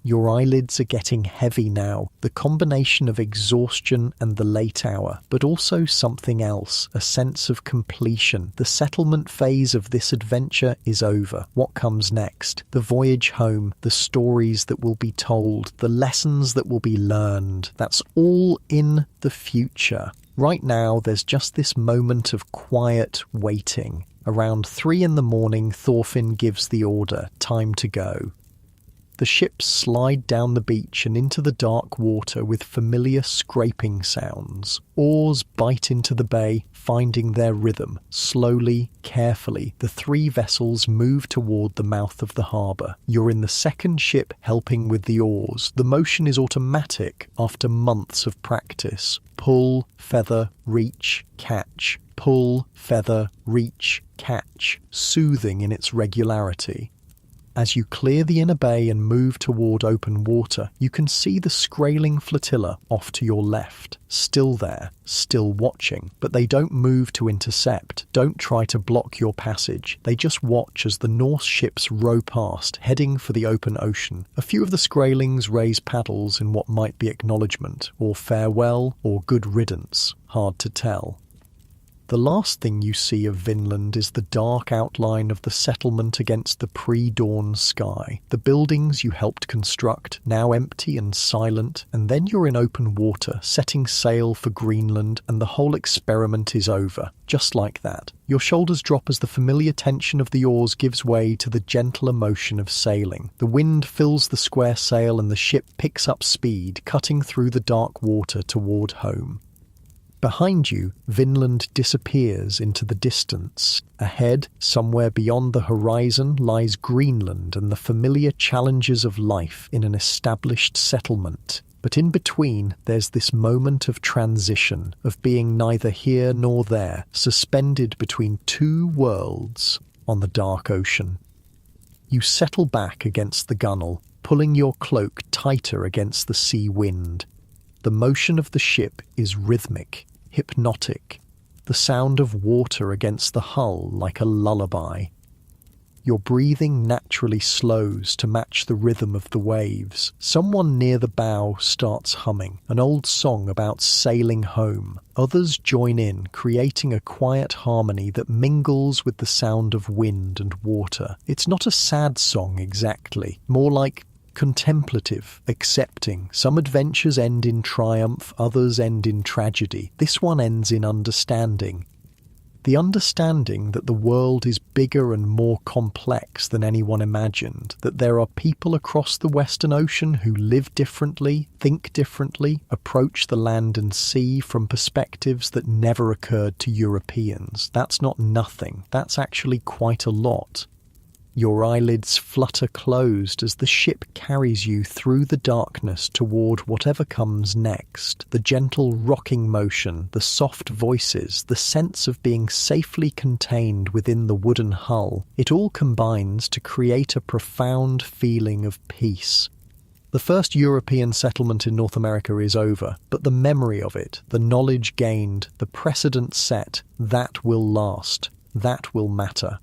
Your eyelids are getting heavy now, the combination of exhaustion and the late hour, but also something else, a sense of completion. The settlement phase of this adventure is over. What comes next? The voyage home, the stories that will be told, the lessons that will be learned. That's all in the future. Right now, there's just this moment of quiet waiting. Around 3 a.m, Thorfinn gives the order, time to go. The ships slide down the beach and into the dark water with familiar scraping sounds. Oars bite into the bay, finding their rhythm. Slowly, carefully, the 3 vessels move toward the mouth of the harbour. You're in the second ship helping with the oars. The motion is automatic after months of practice. Pull, feather, reach, catch. Pull, feather, reach, catch. Soothing in its regularity. As you clear the inner bay and move toward open water, you can see the Skraeling flotilla off to your left. Still there, still watching, but they don't move to intercept, don't try to block your passage. They just watch as the Norse ships row past, heading for the open ocean. A few of the Skraelings raise paddles in what might be acknowledgement, or farewell, or good riddance. Hard to tell. The last thing you see of Vinland is the dark outline of the settlement against the pre-dawn sky. The buildings you helped construct, now empty and silent, and then you're in open water, setting sail for Greenland, and the whole experiment is over. Just like that. Your shoulders drop as the familiar tension of the oars gives way to the gentle emotion of sailing. The wind fills the square sail and the ship picks up speed, cutting through the dark water toward home. Behind you, Vinland disappears into the distance. Ahead, somewhere beyond the horizon, lies Greenland and the familiar challenges of life in an established settlement. But in between, there's this moment of transition, of being neither here nor there, suspended between two worlds on the dark ocean. You settle back against the gunwale, pulling your cloak tighter against the sea wind. The motion of the ship is rhythmic, hypnotic, the sound of water against the hull like a lullaby. Your breathing naturally slows to match the rhythm of the waves. Someone near the bow starts humming, an old song about sailing home. Others join in, creating a quiet harmony that mingles with the sound of wind and water. It's not a sad song exactly, more like contemplative, accepting. Some adventures end in triumph, others end in tragedy. This one ends in understanding. The understanding that the world is bigger and more complex than anyone imagined, that there are people across the Western Ocean who live differently, think differently, approach the land and sea from perspectives that never occurred to Europeans. That's not nothing, that's actually quite a lot. Your eyelids flutter closed as the ship carries you through the darkness toward whatever comes next. The gentle rocking motion, the soft voices, the sense of being safely contained within the wooden hull, it all combines to create a profound feeling of peace. The first European settlement in North America is over, but the memory of it, the knowledge gained, the precedent set, that will last, that will matter.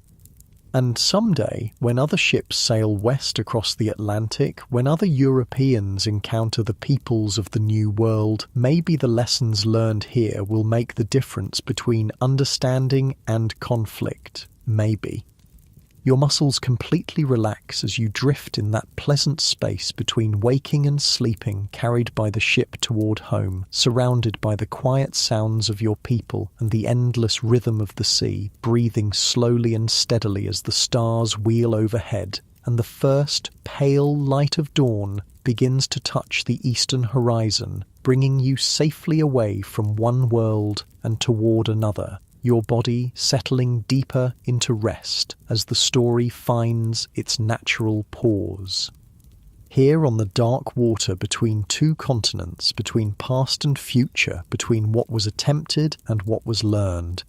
And someday, when other ships sail west across the Atlantic, when other Europeans encounter the peoples of the New World, maybe the lessons learned here will make the difference between understanding and conflict. Maybe. Your muscles completely relax as you drift in that pleasant space between waking and sleeping, carried by the ship toward home, surrounded by the quiet sounds of your people and the endless rhythm of the sea, breathing slowly and steadily as the stars wheel overhead, and the first pale light of dawn begins to touch the eastern horizon, bringing you safely away from one world and toward another. Your body settling deeper into rest as the story finds its natural pause. Here on the dark water between two continents, between past and future, between what was attempted and what was learned,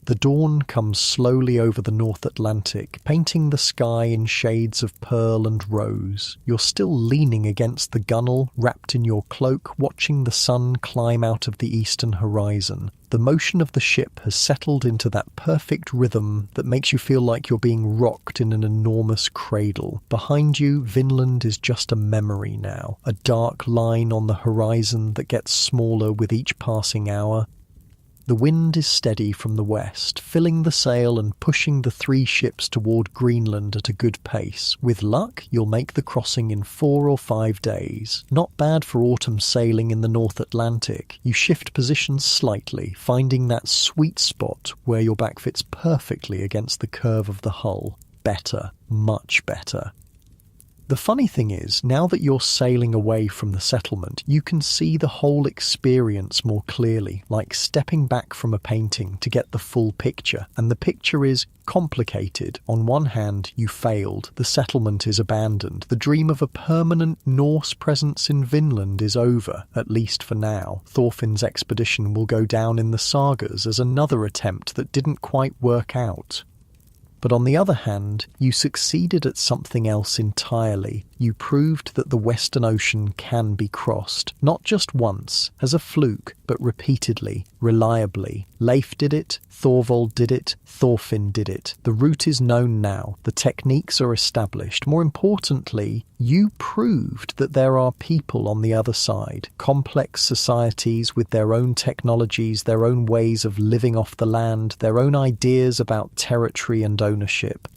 the dawn comes slowly over the North Atlantic, painting the sky in shades of pearl and rose. You're still leaning against the gunwale, wrapped in your cloak, watching the sun climb out of the eastern horizon. The motion of the ship has settled into that perfect rhythm that makes you feel like you're being rocked in an enormous cradle. Behind you, Vinland is just a memory now, a dark line on the horizon that gets smaller with each passing hour. The wind is steady from the west, filling the sail and pushing the three ships toward Greenland at a good pace. With luck, you'll make the crossing in 4 or 5 days. Not bad for autumn sailing in the North Atlantic. You shift positions slightly, finding that sweet spot where your back fits perfectly against the curve of the hull. Better, much better. The funny thing is, now that you're sailing away from the settlement, you can see the whole experience more clearly, like stepping back from a painting to get the full picture. And the picture is complicated. On one hand, you failed. The settlement is abandoned. The dream of a permanent Norse presence in Vinland is over, at least for now. Thorfinn's expedition will go down in the sagas as another attempt that didn't quite work out. But on the other hand, you succeeded at something else entirely. You proved that the Western Ocean can be crossed, not just once, as a fluke, but repeatedly, reliably. Leif did it, Thorvald did it, Thorfinn did it. The route is known now, the techniques are established. More importantly, you proved that there are people on the other side, complex societies with their own technologies, their own ways of living off the land, their own ideas about territory and ownership.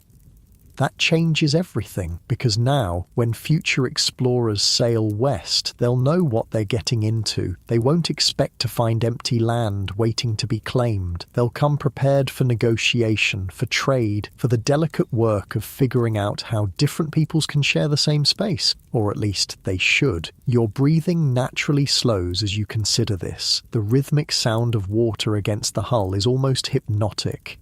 That changes everything, because now, when future explorers sail west, they'll know what they're getting into. They won't expect to find empty land waiting to be claimed. They'll come prepared for negotiation, for trade, for the delicate work of figuring out how different peoples can share the same space. Or at least they should. Your breathing naturally slows as you consider this. The rhythmic sound of water against the hull is almost hypnotic.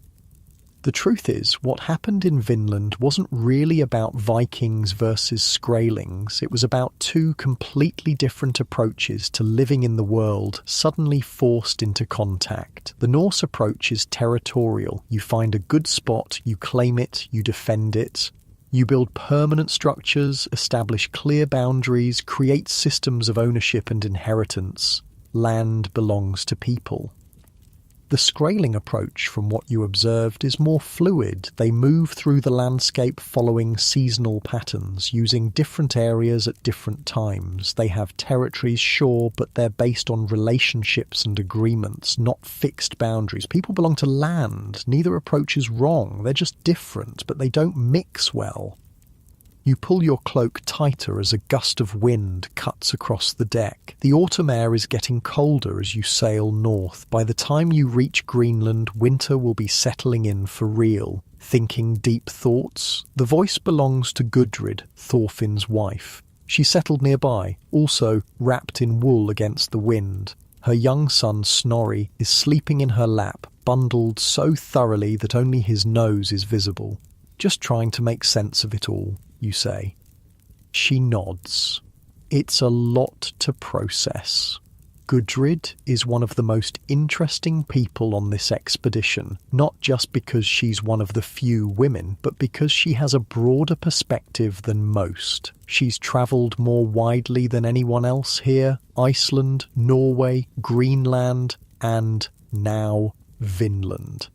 The truth is, what happened in Vinland wasn't really about Vikings versus Skraelings. It was about two completely different approaches to living in the world, suddenly forced into contact. The Norse approach is territorial. You find a good spot, you claim it, you defend it. You build permanent structures, establish clear boundaries, create systems of ownership and inheritance. Land belongs to people. The Skraeling approach, from what you observed, is more fluid. They move through the landscape following seasonal patterns, using different areas at different times. They have territories, sure, but they're based on relationships and agreements, not fixed boundaries. People belong to land. Neither approach is wrong. They're just different, but they don't mix well. You pull your cloak tighter as a gust of wind cuts across the deck. The autumn air is getting colder as you sail north. By the time you reach Greenland, winter will be settling in for real. Thinking deep thoughts? The voice belongs to Gudrid, Thorfinn's wife. She settled nearby, also wrapped in wool against the wind. Her young son, Snorri, is sleeping in her lap, bundled so thoroughly that only his nose is visible. Just trying to make sense of it all, you say. She nods. It's a lot to process. Gudrid is one of the most interesting people on this expedition, not just because she's one of the few women, but because she has a broader perspective than most. She's travelled more widely than anyone else here. Iceland, Norway, Greenland, and now Vinland.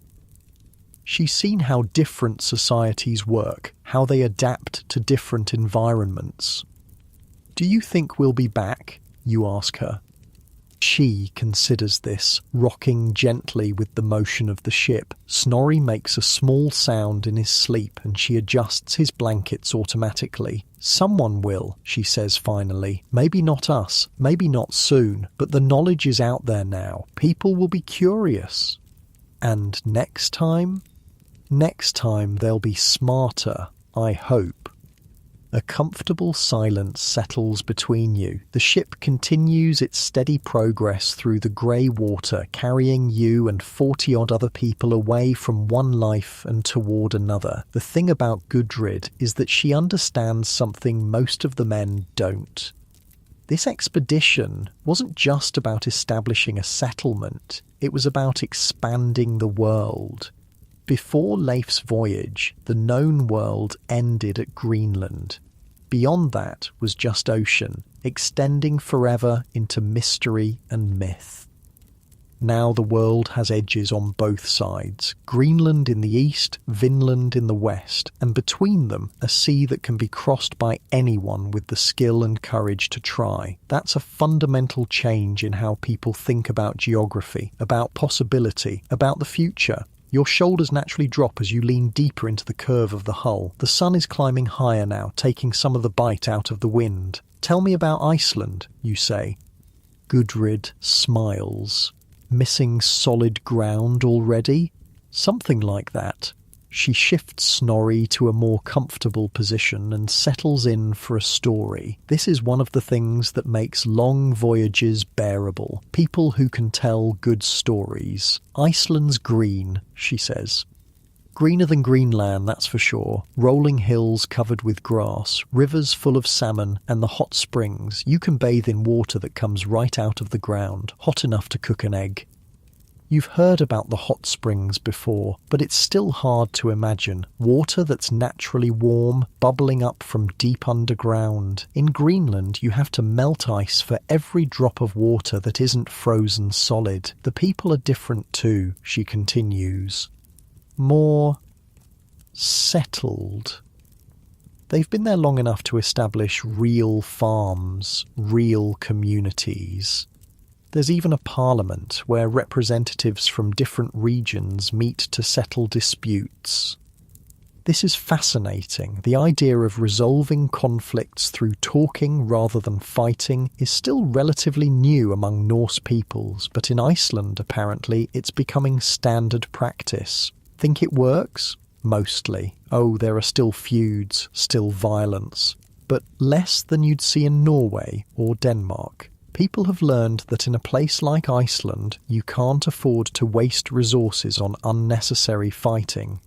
She's seen how different societies work, how they adapt to different environments. Do you think we'll be back? You ask her. She considers this, rocking gently with the motion of the ship. Snorri makes a small sound in his sleep and she adjusts his blankets automatically. Someone will, she says finally. Maybe not us, maybe not soon, but the knowledge is out there now. People will be curious. And next time? Next time they'll be smarter, I hope. A comfortable silence settles between you. The ship continues its steady progress through the grey water, carrying you and 40-odd other people away from one life and toward another. The thing about Gudrid is that she understands something most of the men don't. This expedition wasn't just about establishing a settlement, it was about expanding the world. Before Leif's voyage, the known world ended at Greenland. Beyond that was just ocean, extending forever into mystery and myth. Now the world has edges on both sides, Greenland in the east, Vinland in the west, and between them a sea that can be crossed by anyone with the skill and courage to try. That's a fundamental change in how people think about geography, about possibility, about the future. Your shoulders naturally drop as you lean deeper into the curve of the hull. The sun is climbing higher now, taking some of the bite out of the wind. Tell me about Iceland, you say. Gudrid smiles. Missing solid ground already? Something like that. She shifts Snorri to a more comfortable position and settles in for a story. This is one of the things that makes long voyages bearable. People who can tell good stories. Iceland's green, she says. Greener than Greenland, that's for sure. Rolling hills covered with grass, rivers full of salmon, and the hot springs. You can bathe in water that comes right out of the ground, hot enough to cook an egg. You've heard about the hot springs before, but it's still hard to imagine. Water that's naturally warm, bubbling up from deep underground. In Greenland, you have to melt ice for every drop of water that isn't frozen solid. The people are different too, she continues. More settled. They've been there long enough to establish real farms, real communities. There's even a parliament where representatives from different regions meet to settle disputes. This is fascinating. The idea of resolving conflicts through talking rather than fighting is still relatively new among Norse peoples, but in Iceland, apparently, it's becoming standard practice. Think it works? Mostly. Oh, there are still feuds, still violence, but less than you'd see in Norway or Denmark. People have learned that in a place like Iceland, you can't afford to waste resources on unnecessary fighting.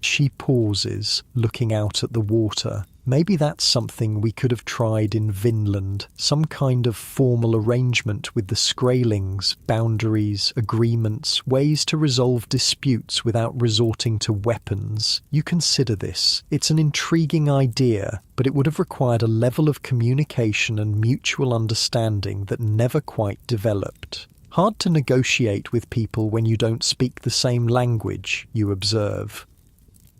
She pauses, looking out at the water. Maybe that's something we could have tried in Vinland, some kind of formal arrangement with the Skraelings, boundaries, agreements, ways to resolve disputes without resorting to weapons. You consider this. It's an intriguing idea, but it would have required a level of communication and mutual understanding that never quite developed. Hard to negotiate with people when you don't speak the same language, you observe.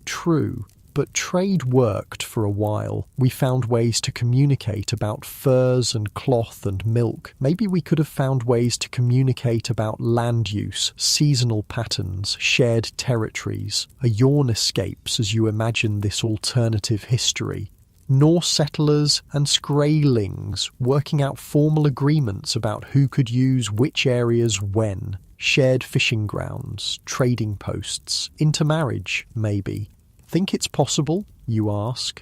True. But trade worked for a while. We found ways to communicate about furs and cloth and milk. Maybe we could have found ways to communicate about land use, seasonal patterns, shared territories. A yawn escapes as you imagine this alternative history. Norse settlers and Skraelings working out formal agreements about who could use which areas when. Shared fishing grounds, trading posts, intermarriage, maybe. Think it's possible, you ask?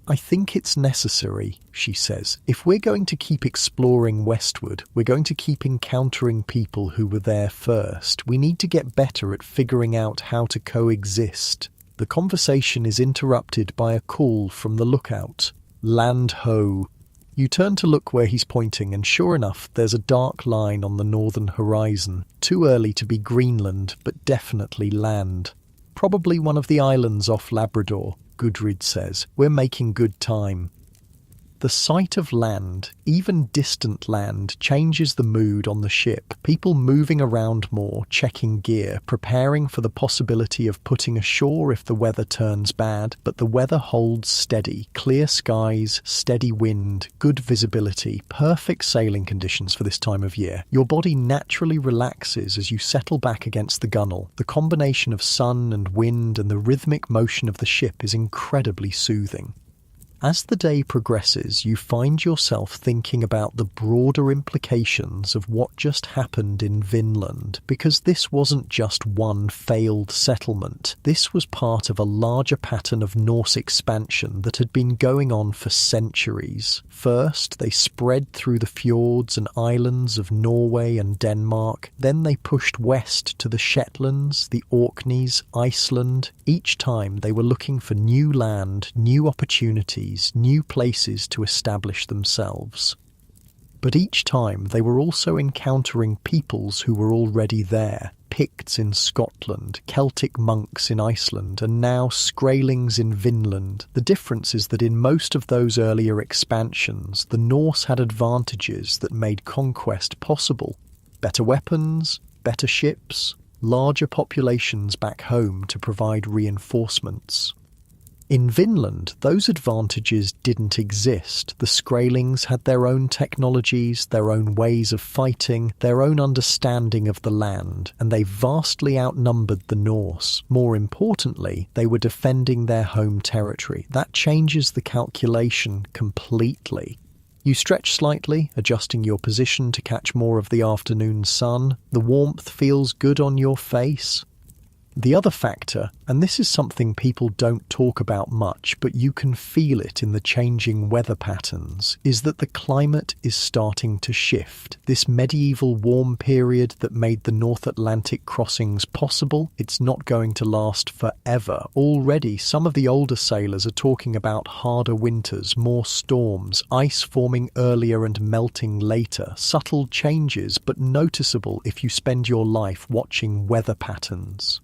I think it's necessary, she says. If we're going to keep exploring westward, we're going to keep encountering people who were there first. We need to get better at figuring out how to coexist. The conversation is interrupted by a call from the lookout. Land ho. You turn to look where he's pointing, and sure enough, there's a dark line on the northern horizon. Too early to be Greenland, but definitely land. Probably one of the islands off Labrador, Gudrid says. We're making good time. The sight of land, even distant land, changes the mood on the ship. People moving around more, checking gear, preparing for the possibility of putting ashore if the weather turns bad. But the weather holds steady. Clear skies, steady wind, good visibility, perfect sailing conditions for this time of year. Your body naturally relaxes as you settle back against the gunwale. The combination of sun and wind and the rhythmic motion of the ship is incredibly soothing. As the day progresses, you find yourself thinking about the broader implications of what just happened in Vinland, because this wasn't just one failed settlement. This was part of a larger pattern of Norse expansion that had been going on for centuries. First, they spread through the fjords and islands of Norway and Denmark. Then they pushed west to the Shetlands, the Orkneys, Iceland. Each time they were looking for new land, new opportunities, new places to establish themselves. But each time they were also encountering peoples who were already there. Picts in Scotland, Celtic monks in Iceland, and now Skraelings in Vinland. The difference is that in most of those earlier expansions, the Norse had advantages that made conquest possible. Better weapons, better ships, larger populations back home to provide reinforcements. In Vinland, those advantages didn't exist. The Skraelings had their own technologies, their own ways of fighting, their own understanding of the land, and they vastly outnumbered the Norse. More importantly, they were defending their home territory. That changes the calculation completely. You stretch slightly, adjusting your position to catch more of the afternoon sun. The warmth feels good on your face. The other factor, and this is something people don't talk about much, but you can feel it in the changing weather patterns, is that the climate is starting to shift. This medieval warm period that made the North Atlantic crossings possible, it's not going to last forever. Already, some of the older sailors are talking about harder winters, more storms, ice forming earlier and melting later. Subtle changes, but noticeable if you spend your life watching weather patterns.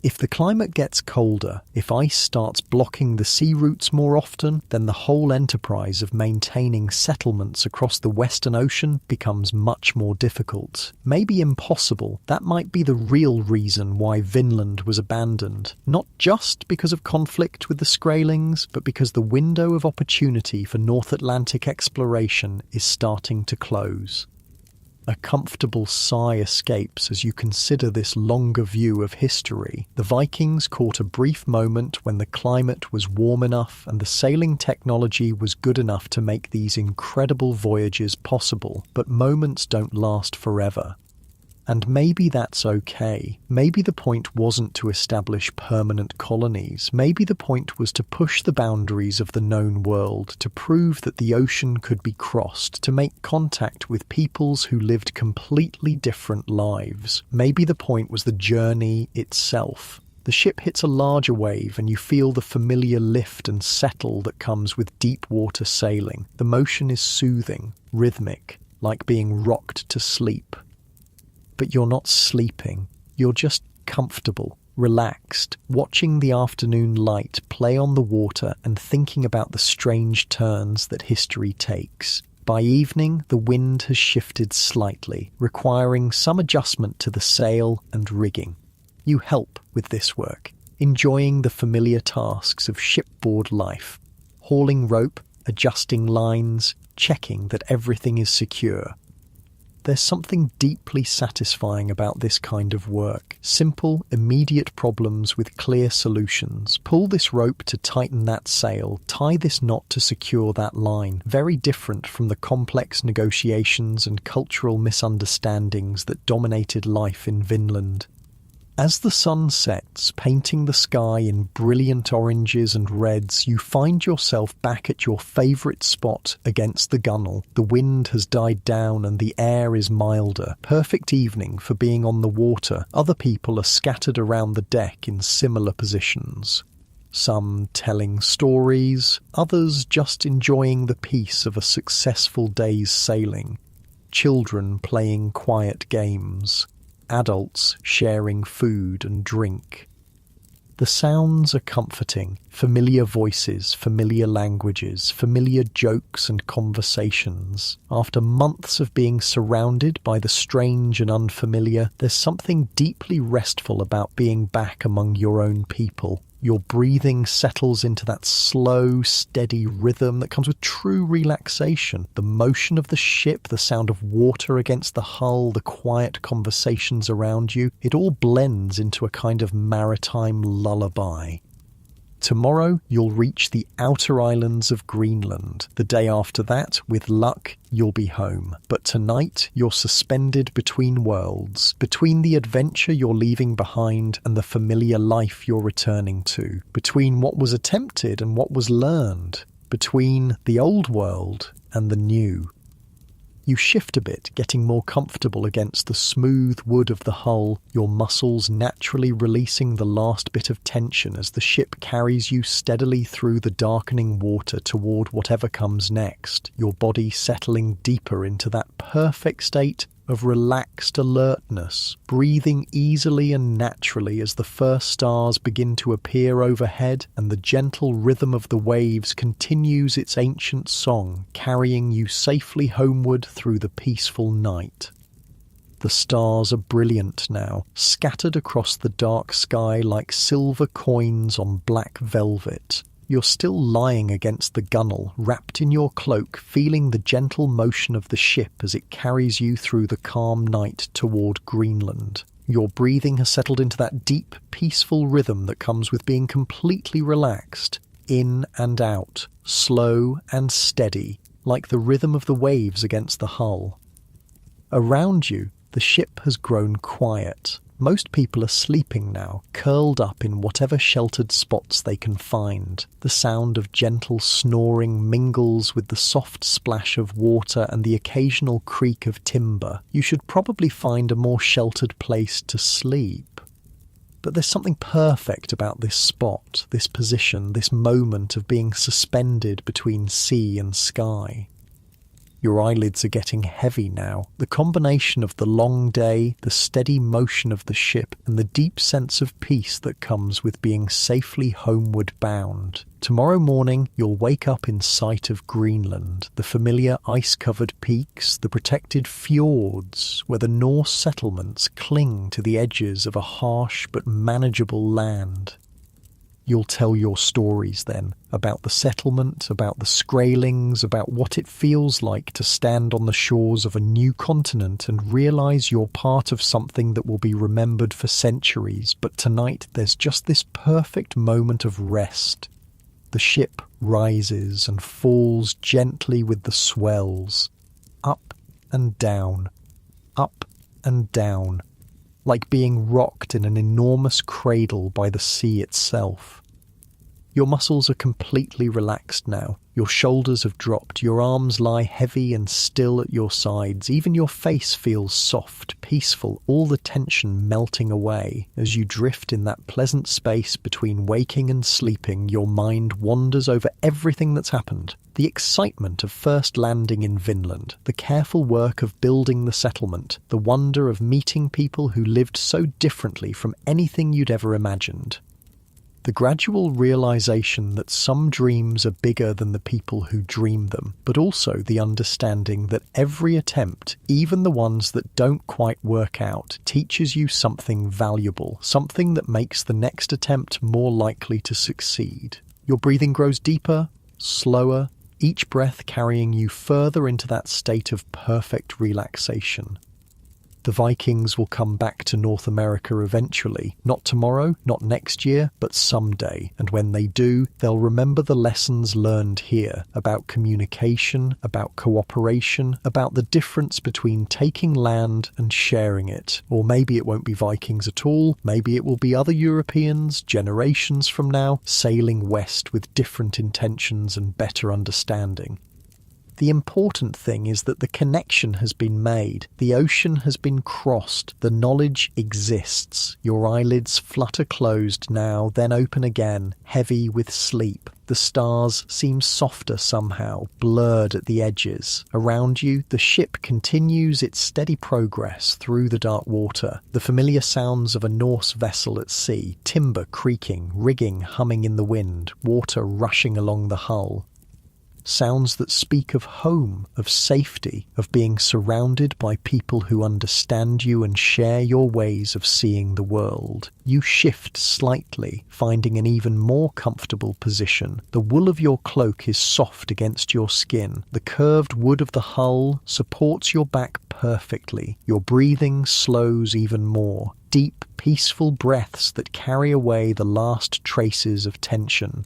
If the climate gets colder, if ice starts blocking the sea routes more often, then the whole enterprise of maintaining settlements across the Western Ocean becomes much more difficult. Maybe impossible. That might be the real reason why Vinland was abandoned. Not just because of conflict with the Skraelings, but because the window of opportunity for North Atlantic exploration is starting to close. A comfortable sigh escapes as you consider this longer view of history. The Vikings caught a brief moment when the climate was warm enough and the sailing technology was good enough to make these incredible voyages possible, but moments don't last forever. And maybe that's okay. Maybe the point wasn't to establish permanent colonies. Maybe the point was to push the boundaries of the known world, to prove that the ocean could be crossed, to make contact with peoples who lived completely different lives. Maybe the point was the journey itself. The ship hits a larger wave and you feel the familiar lift and settle that comes with deep water sailing. The motion is soothing, rhythmic, like being rocked to sleep. But you're not sleeping. You're just comfortable, relaxed, watching the afternoon light play on the water and thinking about the strange turns that history takes. By evening, the wind has shifted slightly, requiring some adjustment to the sail and rigging. You help with this work, enjoying the familiar tasks of shipboard life, hauling rope, adjusting lines, checking that everything is secure. There's something deeply satisfying about this kind of work. Simple, immediate problems with clear solutions. Pull this rope to tighten that sail, tie this knot to secure that line. Very different from the complex negotiations and cultural misunderstandings that dominated life in Vinland. As the sun sets, painting the sky in brilliant oranges and reds, you find yourself back at your favourite spot against the gunwale. The wind has died down and the air is milder. Perfect evening for being on the water. Other people are scattered around the deck in similar positions. Some telling stories, others just enjoying the peace of a successful day's sailing. Children playing quiet games. Adults sharing food and drink. The sounds are comforting, familiar voices, familiar languages, familiar jokes and conversations. After months of being surrounded by the strange and unfamiliar, there's something deeply restful about being back among your own people. Your breathing settles into that slow, steady rhythm that comes with true relaxation. The motion of the ship, the sound of water against the hull, the quiet conversations around you, it all blends into a kind of maritime lullaby. Tomorrow, you'll reach the outer islands of Greenland. The day after that, with luck, you'll be home. But tonight, you're suspended between worlds, between the adventure you're leaving behind and the familiar life you're returning to, between what was attempted and what was learned, between the old world and the new. You shift a bit, getting more comfortable against the smooth wood of the hull, your muscles naturally releasing the last bit of tension as the ship carries you steadily through the darkening water toward whatever comes next, your body settling deeper into that perfect state of relaxed alertness, breathing easily and naturally as the first stars begin to appear overhead and the gentle rhythm of the waves continues its ancient song, carrying you safely homeward through the peaceful night. The stars are brilliant now, scattered across the dark sky like silver coins on black velvet. You're still lying against the gunwale, wrapped in your cloak, feeling the gentle motion of the ship as it carries you through the calm night toward Greenland. Your breathing has settled into that deep, peaceful rhythm that comes with being completely relaxed, in and out, slow and steady, like the rhythm of the waves against the hull. Around you, the ship has grown quiet. Most people are sleeping now, curled up in whatever sheltered spots they can find. The sound of gentle snoring mingles with the soft splash of water and the occasional creak of timber. You should probably find a more sheltered place to sleep. But there's something perfect about this spot, this position, this moment of being suspended between sea and sky. Your eyelids are getting heavy now. The combination of the long day, the steady motion of the ship, and the deep sense of peace that comes with being safely homeward bound. Tomorrow morning, you'll wake up in sight of Greenland, the familiar ice-covered peaks, the protected fjords, where the Norse settlements cling to the edges of a harsh but manageable land. You'll tell your stories then, about the settlement, about the Skraelings, about what it feels like to stand on the shores of a new continent and realise you're part of something that will be remembered for centuries. But tonight there's just this perfect moment of rest. The ship rises and falls gently with the swells, up and down, like being rocked in an enormous cradle by the sea itself. Your muscles are completely relaxed now. Your shoulders have dropped, your arms lie heavy and still at your sides. Even your face feels soft, peaceful, all the tension melting away. As you drift in that pleasant space between waking and sleeping, your mind wanders over everything that's happened. The excitement of first landing in Vinland, the careful work of building the settlement, the wonder of meeting people who lived so differently from anything you'd ever imagined. The gradual realization that some dreams are bigger than the people who dream them, but also the understanding that every attempt, even the ones that don't quite work out, teaches you something valuable, something that makes the next attempt more likely to succeed. Your breathing grows deeper, slower, each breath carrying you further into that state of perfect relaxation. The Vikings will come back to North America eventually, not tomorrow, not next year, but someday. And when they do, they'll remember the lessons learned here about communication, about cooperation, about the difference between taking land and sharing it. Or maybe it won't be Vikings at all, maybe it will be other Europeans, generations from now, sailing west with different intentions and better understanding. The important thing is that the connection has been made, the ocean has been crossed, the knowledge exists. Your eyelids flutter closed now, then open again, heavy with sleep. The stars seem softer somehow, blurred at the edges. Around you, the ship continues its steady progress through the dark water. The familiar sounds of a Norse vessel at sea, timber creaking, rigging humming in the wind, water rushing along the hull. Sounds that speak of home, of safety, of being surrounded by people who understand you and share your ways of seeing the world. You shift slightly, finding an even more comfortable position. The wool of your cloak is soft against your skin. The curved wood of the hull supports your back perfectly. Your breathing slows even more. Deep, peaceful breaths that carry away the last traces of tension.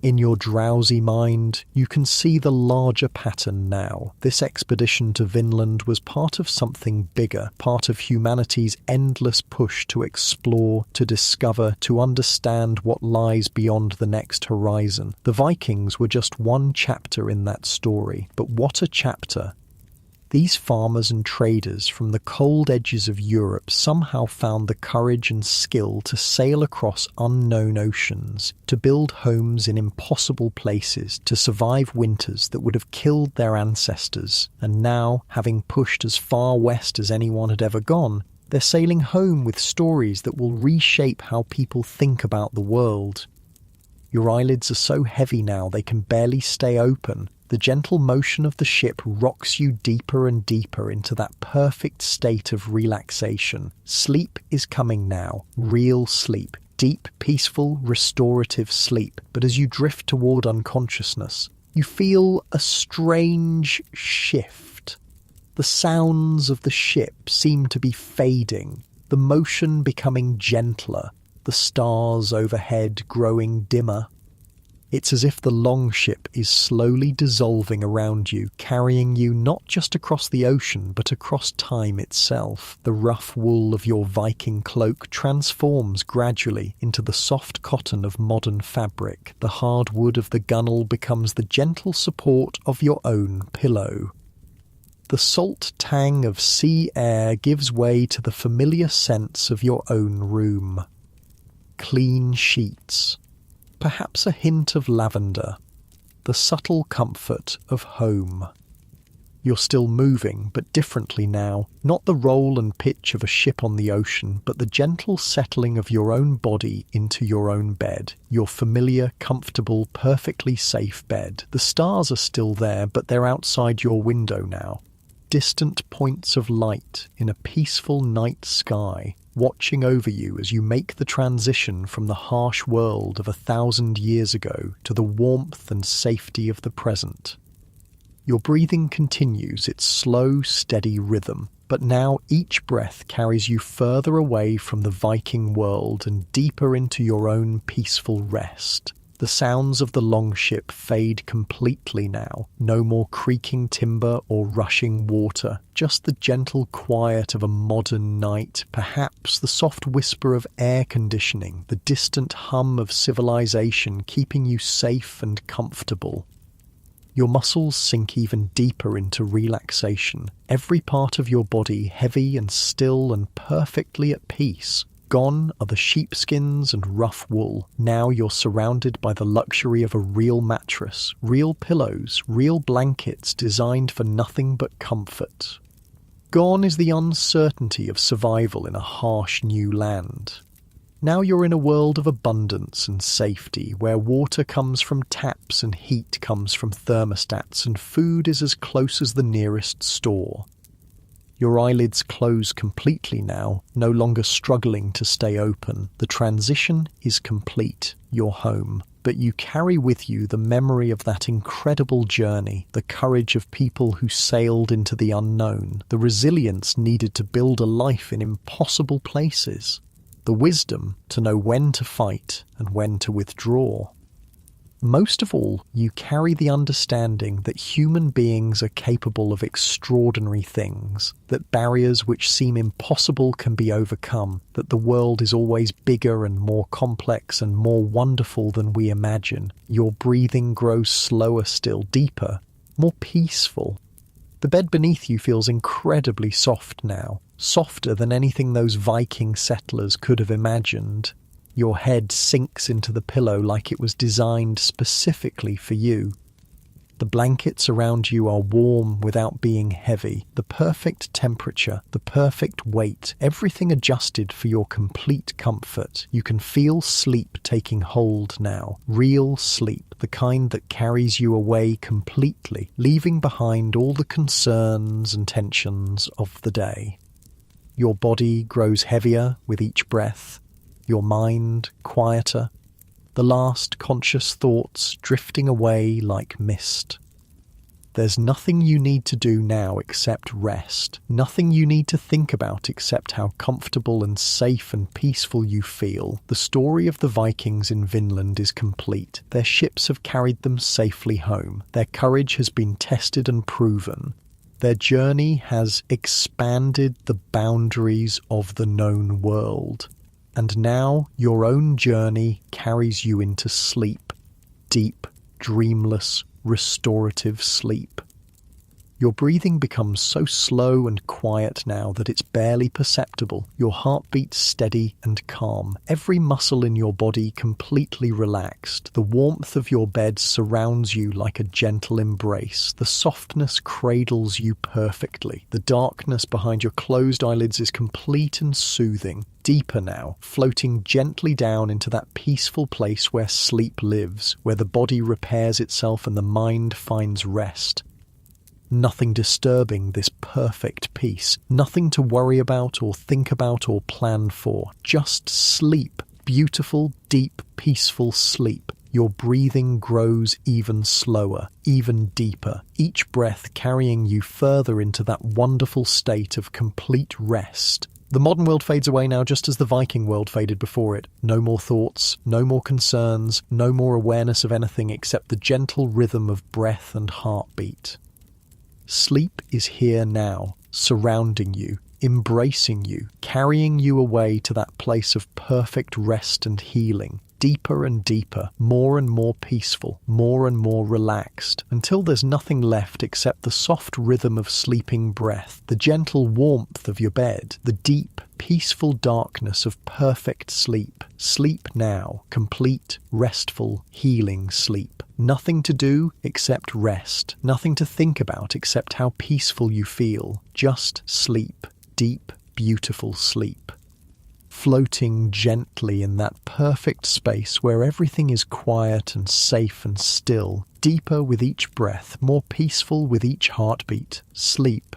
In your drowsy mind, you can see the larger pattern now. This expedition to Vinland was part of something bigger, part of humanity's endless push to explore, to discover, to understand what lies beyond the next horizon. The Vikings were just one chapter in that story, but what a chapter! These farmers and traders from the cold edges of Europe somehow found the courage and skill to sail across unknown oceans, to build homes in impossible places, to survive winters that would have killed their ancestors. And now, having pushed as far west as anyone had ever gone, they're sailing home with stories that will reshape how people think about the world. Your eyelids are so heavy now they can barely stay open. The gentle motion of the ship rocks you deeper and deeper into that perfect state of relaxation. Sleep is coming now, real sleep, deep, peaceful, restorative sleep. But as you drift toward unconsciousness, you feel a strange shift. The sounds of the ship seem to be fading, the motion becoming gentler, the stars overhead growing dimmer. It's as if the longship is slowly dissolving around you, carrying you not just across the ocean, but across time itself. The rough wool of your Viking cloak transforms gradually into the soft cotton of modern fabric. The hard wood of the gunwale becomes the gentle support of your own pillow. The salt tang of sea air gives way to the familiar sense of your own room. Clean sheets. Perhaps a hint of lavender, the subtle comfort of home. You're still moving, but differently now, not the roll and pitch of a ship on the ocean, but the gentle settling of your own body into your own bed, your familiar, comfortable, perfectly safe bed. The stars are still there, but they're outside your window now. Distant points of light in a peaceful night sky, watching over you as you make the transition from the harsh world of 1,000 years ago to the warmth and safety of the present. Your breathing continues its slow, steady rhythm, but now each breath carries you further away from the Viking world and deeper into your own peaceful rest. The sounds of the longship fade completely now. No more creaking timber or rushing water, just the gentle quiet of a modern night, perhaps the soft whisper of air conditioning, the distant hum of civilization keeping you safe and comfortable. Your muscles sink even deeper into relaxation, every part of your body heavy and still and perfectly at peace. Gone are the sheepskins and rough wool. Now you're surrounded by the luxury of a real mattress, real pillows, real blankets designed for nothing but comfort. Gone is the uncertainty of survival in a harsh new land. Now you're in a world of abundance and safety, where water comes from taps and heat comes from thermostats and food is as close as the nearest store. Your eyelids close completely now, no longer struggling to stay open. The transition is complete. You're home. But you carry with you the memory of that incredible journey, the courage of people who sailed into the unknown, the resilience needed to build a life in impossible places, the wisdom to know when to fight and when to withdraw. Most of all, you carry the understanding that human beings are capable of extraordinary things, that barriers which seem impossible can be overcome, that the world is always bigger and more complex and more wonderful than we imagine. Your breathing grows slower still, deeper, more peaceful. The bed beneath you feels incredibly soft now, softer than anything those Viking settlers could have imagined. Your head sinks into the pillow like it was designed specifically for you. The blankets around you are warm without being heavy, the perfect temperature, the perfect weight, everything adjusted for your complete comfort. You can feel sleep taking hold now, real sleep, the kind that carries you away completely, leaving behind all the concerns and tensions of the day. Your body grows heavier with each breath, your mind quieter, the last conscious thoughts drifting away like mist. There's nothing you need to do now except rest, nothing you need to think about except how comfortable and safe and peaceful you feel. The story of the Vikings in Vinland is complete. Their ships have carried them safely home. Their courage has been tested and proven. Their journey has expanded the boundaries of the known world. And now your own journey carries you into sleep, deep, dreamless, restorative sleep. Your breathing becomes so slow and quiet now that it's barely perceptible. Your heart beats steady and calm, every muscle in your body completely relaxed. The warmth of your bed surrounds you like a gentle embrace. The softness cradles you perfectly. The darkness behind your closed eyelids is complete and soothing. Deeper now, floating gently down into that peaceful place where sleep lives, where the body repairs itself and the mind finds rest. Nothing disturbing this perfect peace, nothing to worry about or think about or plan for, just sleep, beautiful, deep, peaceful sleep. Your breathing grows even slower, even deeper, each breath carrying you further into that wonderful state of complete rest. The modern world fades away now just as the Viking world faded before it. No more thoughts, no more concerns, no more awareness of anything except the gentle rhythm of breath and heartbeat. Sleep is here now, surrounding you, embracing you, carrying you away to that place of perfect rest and healing, deeper and deeper, more and more peaceful, more and more relaxed, until there's nothing left except the soft rhythm of sleeping breath, the gentle warmth of your bed, the deep, peaceful darkness of perfect sleep. Sleep now, complete, restful, healing sleep. Nothing to do except rest, nothing to think about except how peaceful you feel. Just sleep, deep, beautiful sleep. Floating gently in that perfect space where everything is quiet and safe and still, deeper with each breath, more peaceful with each heartbeat. Sleep,